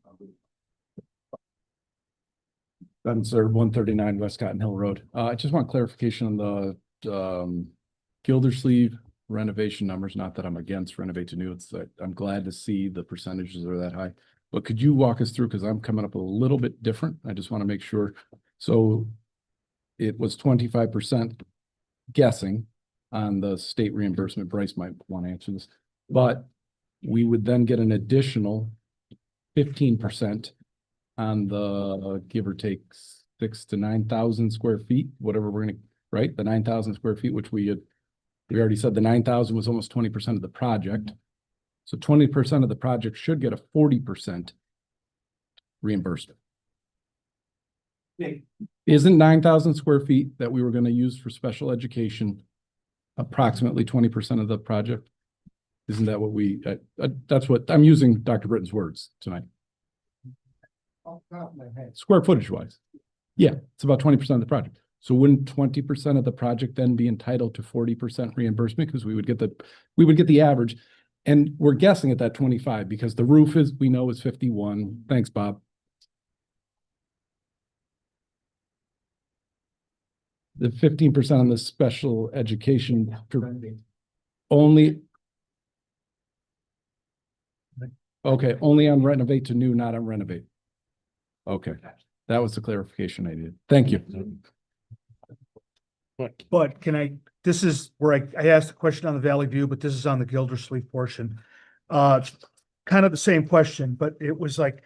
Madam Sir, 139 West Cotton Hill Road. I just want clarification on the Gildersleeve renovation numbers. Not that I'm against renovate to new. It's that I'm glad to see the percentages are that high. But could you walk us through, because I'm coming up a little bit different. I just want to make sure. So it was 25% guessing on the state reimbursement. Bryce might want to answer this, but we would then get an additional 15% on the give or take 6,000 to 9,000 square feet, whatever we're gonna, right? The 9,000 square feet, which we already said the 9,000 was almost 20% of the project. So 20% of the project should get a 40% reimbursement. Isn't 9,000 square feet that we were going to use for special education approximately 20% of the project? Isn't that what that's what I'm using Dr. Britton's words tonight. Off the top of my head. Square footage wise. Yeah, it's about 20% of the project. So wouldn't 20% of the project then be entitled to 40% reimbursement? Because we would get the average. And we're guessing at that 25 because the roof we know is 51. Thanks, Bob. The 15% on the special education only. Okay, only on renovate to new, not on renovate. Okay, that was the clarification I needed. Thank you. But can I this is where I asked a question on the Valley View, but this is on the Gildersleeve portion. Kind of the same question, but it was like,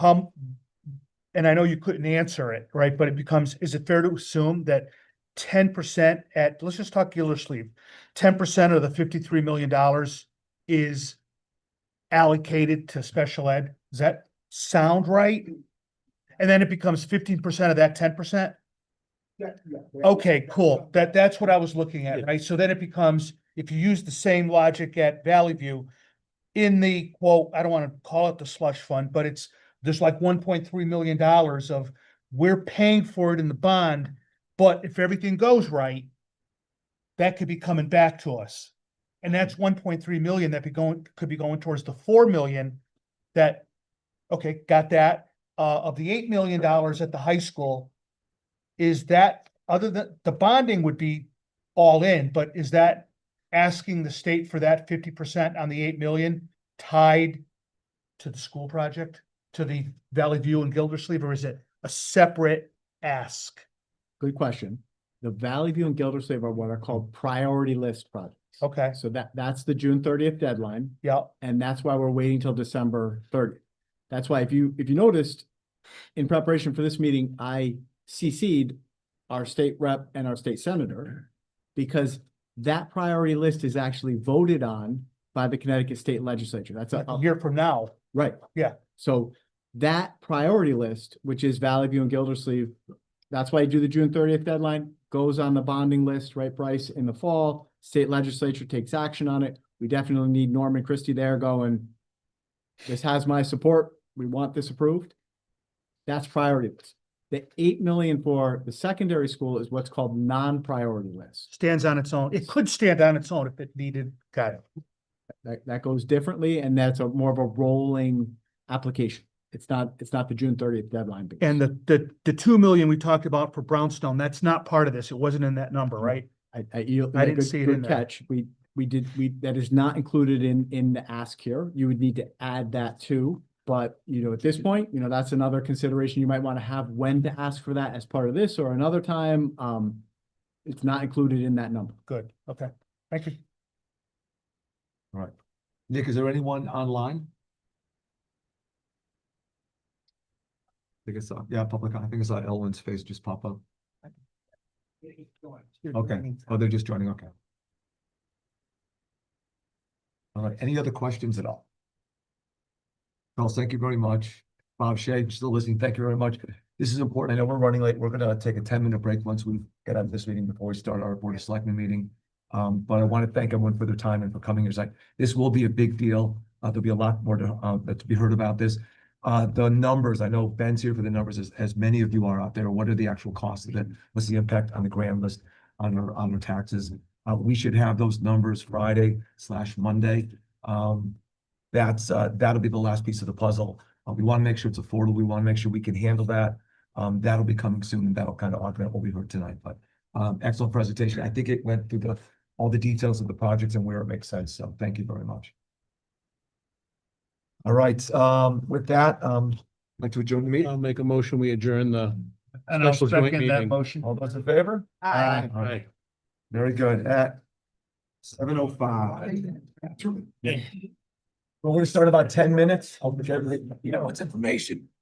and I know you couldn't answer it, right? But it becomes, is it fair to assume that 10% let's just talk Gildersleeve, 10% of the $53 million is allocated to special ed? Does that sound right? And then it becomes 15% of that 10%? Okay, cool. That's what I was looking at, right? So then it becomes, if you use the same logic at Valley View, in the quote, I don't want to call it the slush fund, but there's like $1.3 million of, we're paying for it in the bond, but if everything goes right, that could be coming back to us. And that's 1.3 million that could be going towards the 4 million that, okay, got that. Of the $8 million at the high school, is that, other than the bonding would be all in, but is that asking the state for that 50% on the 8 million tied to the school project, to the Valley View and Gildersleeve, or is it a separate ask? Good question. The Valley View and Gildersleeve are what are called priority list projects. Okay, So that's the June 30th deadline, yeah, and that's why we're waiting till December 30th. That's why if you noticed, in preparation for this meeting, I CC'd our state rep and our state senator, because that priority list is actually voted on by the Connecticut State Legislature. That's a year from now. right. Yeah. So that priority list, which is Valley View and Gildersleeve, that's why you do the June 30th deadline, goes on the bonding list, right, Bryce, in the fall. State legislature takes action on it. We definitely need Norman Christie there going, this has my support. We want this approved. That's priority list. The 8 million for the secondary school is what's called non-priority list. Stands on its own. It could stand on its own if it needed. Got it. That goes differently, and that's more of a rolling application. It's not the June 30th deadline. And the 2 million we talked about for Brownstone, that's not part of this. It wasn't in that number, right? I didn't see it in there. catch. That is not included in the ask here. You would need to add that too. But, at this point, that's another consideration you might want to have when to ask for that as part of this or another time. It's not included in that number. Good. Okay. Thank you. All right. Nick, is there anyone online? I think I saw, yeah, public, I think I saw Elwin's face just pop up. Okay. Oh, they're just joining. Okay. All right. Any other questions at all? Charles, thank you very much. Bob Shea, still listening. Thank you very much. This is important. I know we're running late. We're going to take a 10-minute break once we get out of this meeting before we start our Board of Selectmen meeting. But I want to thank everyone for their time and for coming here. This will be a big deal. There'll be a lot more to be heard about this. The numbers, I know Ben's here for the numbers, as many of you are out there. What are the actual costs of it? What's the impact on the grand list, on our taxes? We should have those numbers Friday/Monday. That'll be the last piece of the puzzle. We want to make sure it's affordable. We want to make sure we can handle that. That'll be coming soon, and that'll kind of augment what we heard tonight. But excellent presentation. I think it went through all the details of the projects and where it makes sense. So thank you very much. All right. With that, I'd like to adjourn the meeting. I'll make a motion, we adjourn the. And I'll Special joint second that meeting. motion. All those in favor? Aye. All right. Very good. At 7:05. Yeah. We're going to start about 10 minutes. I'll give everybody, it's information.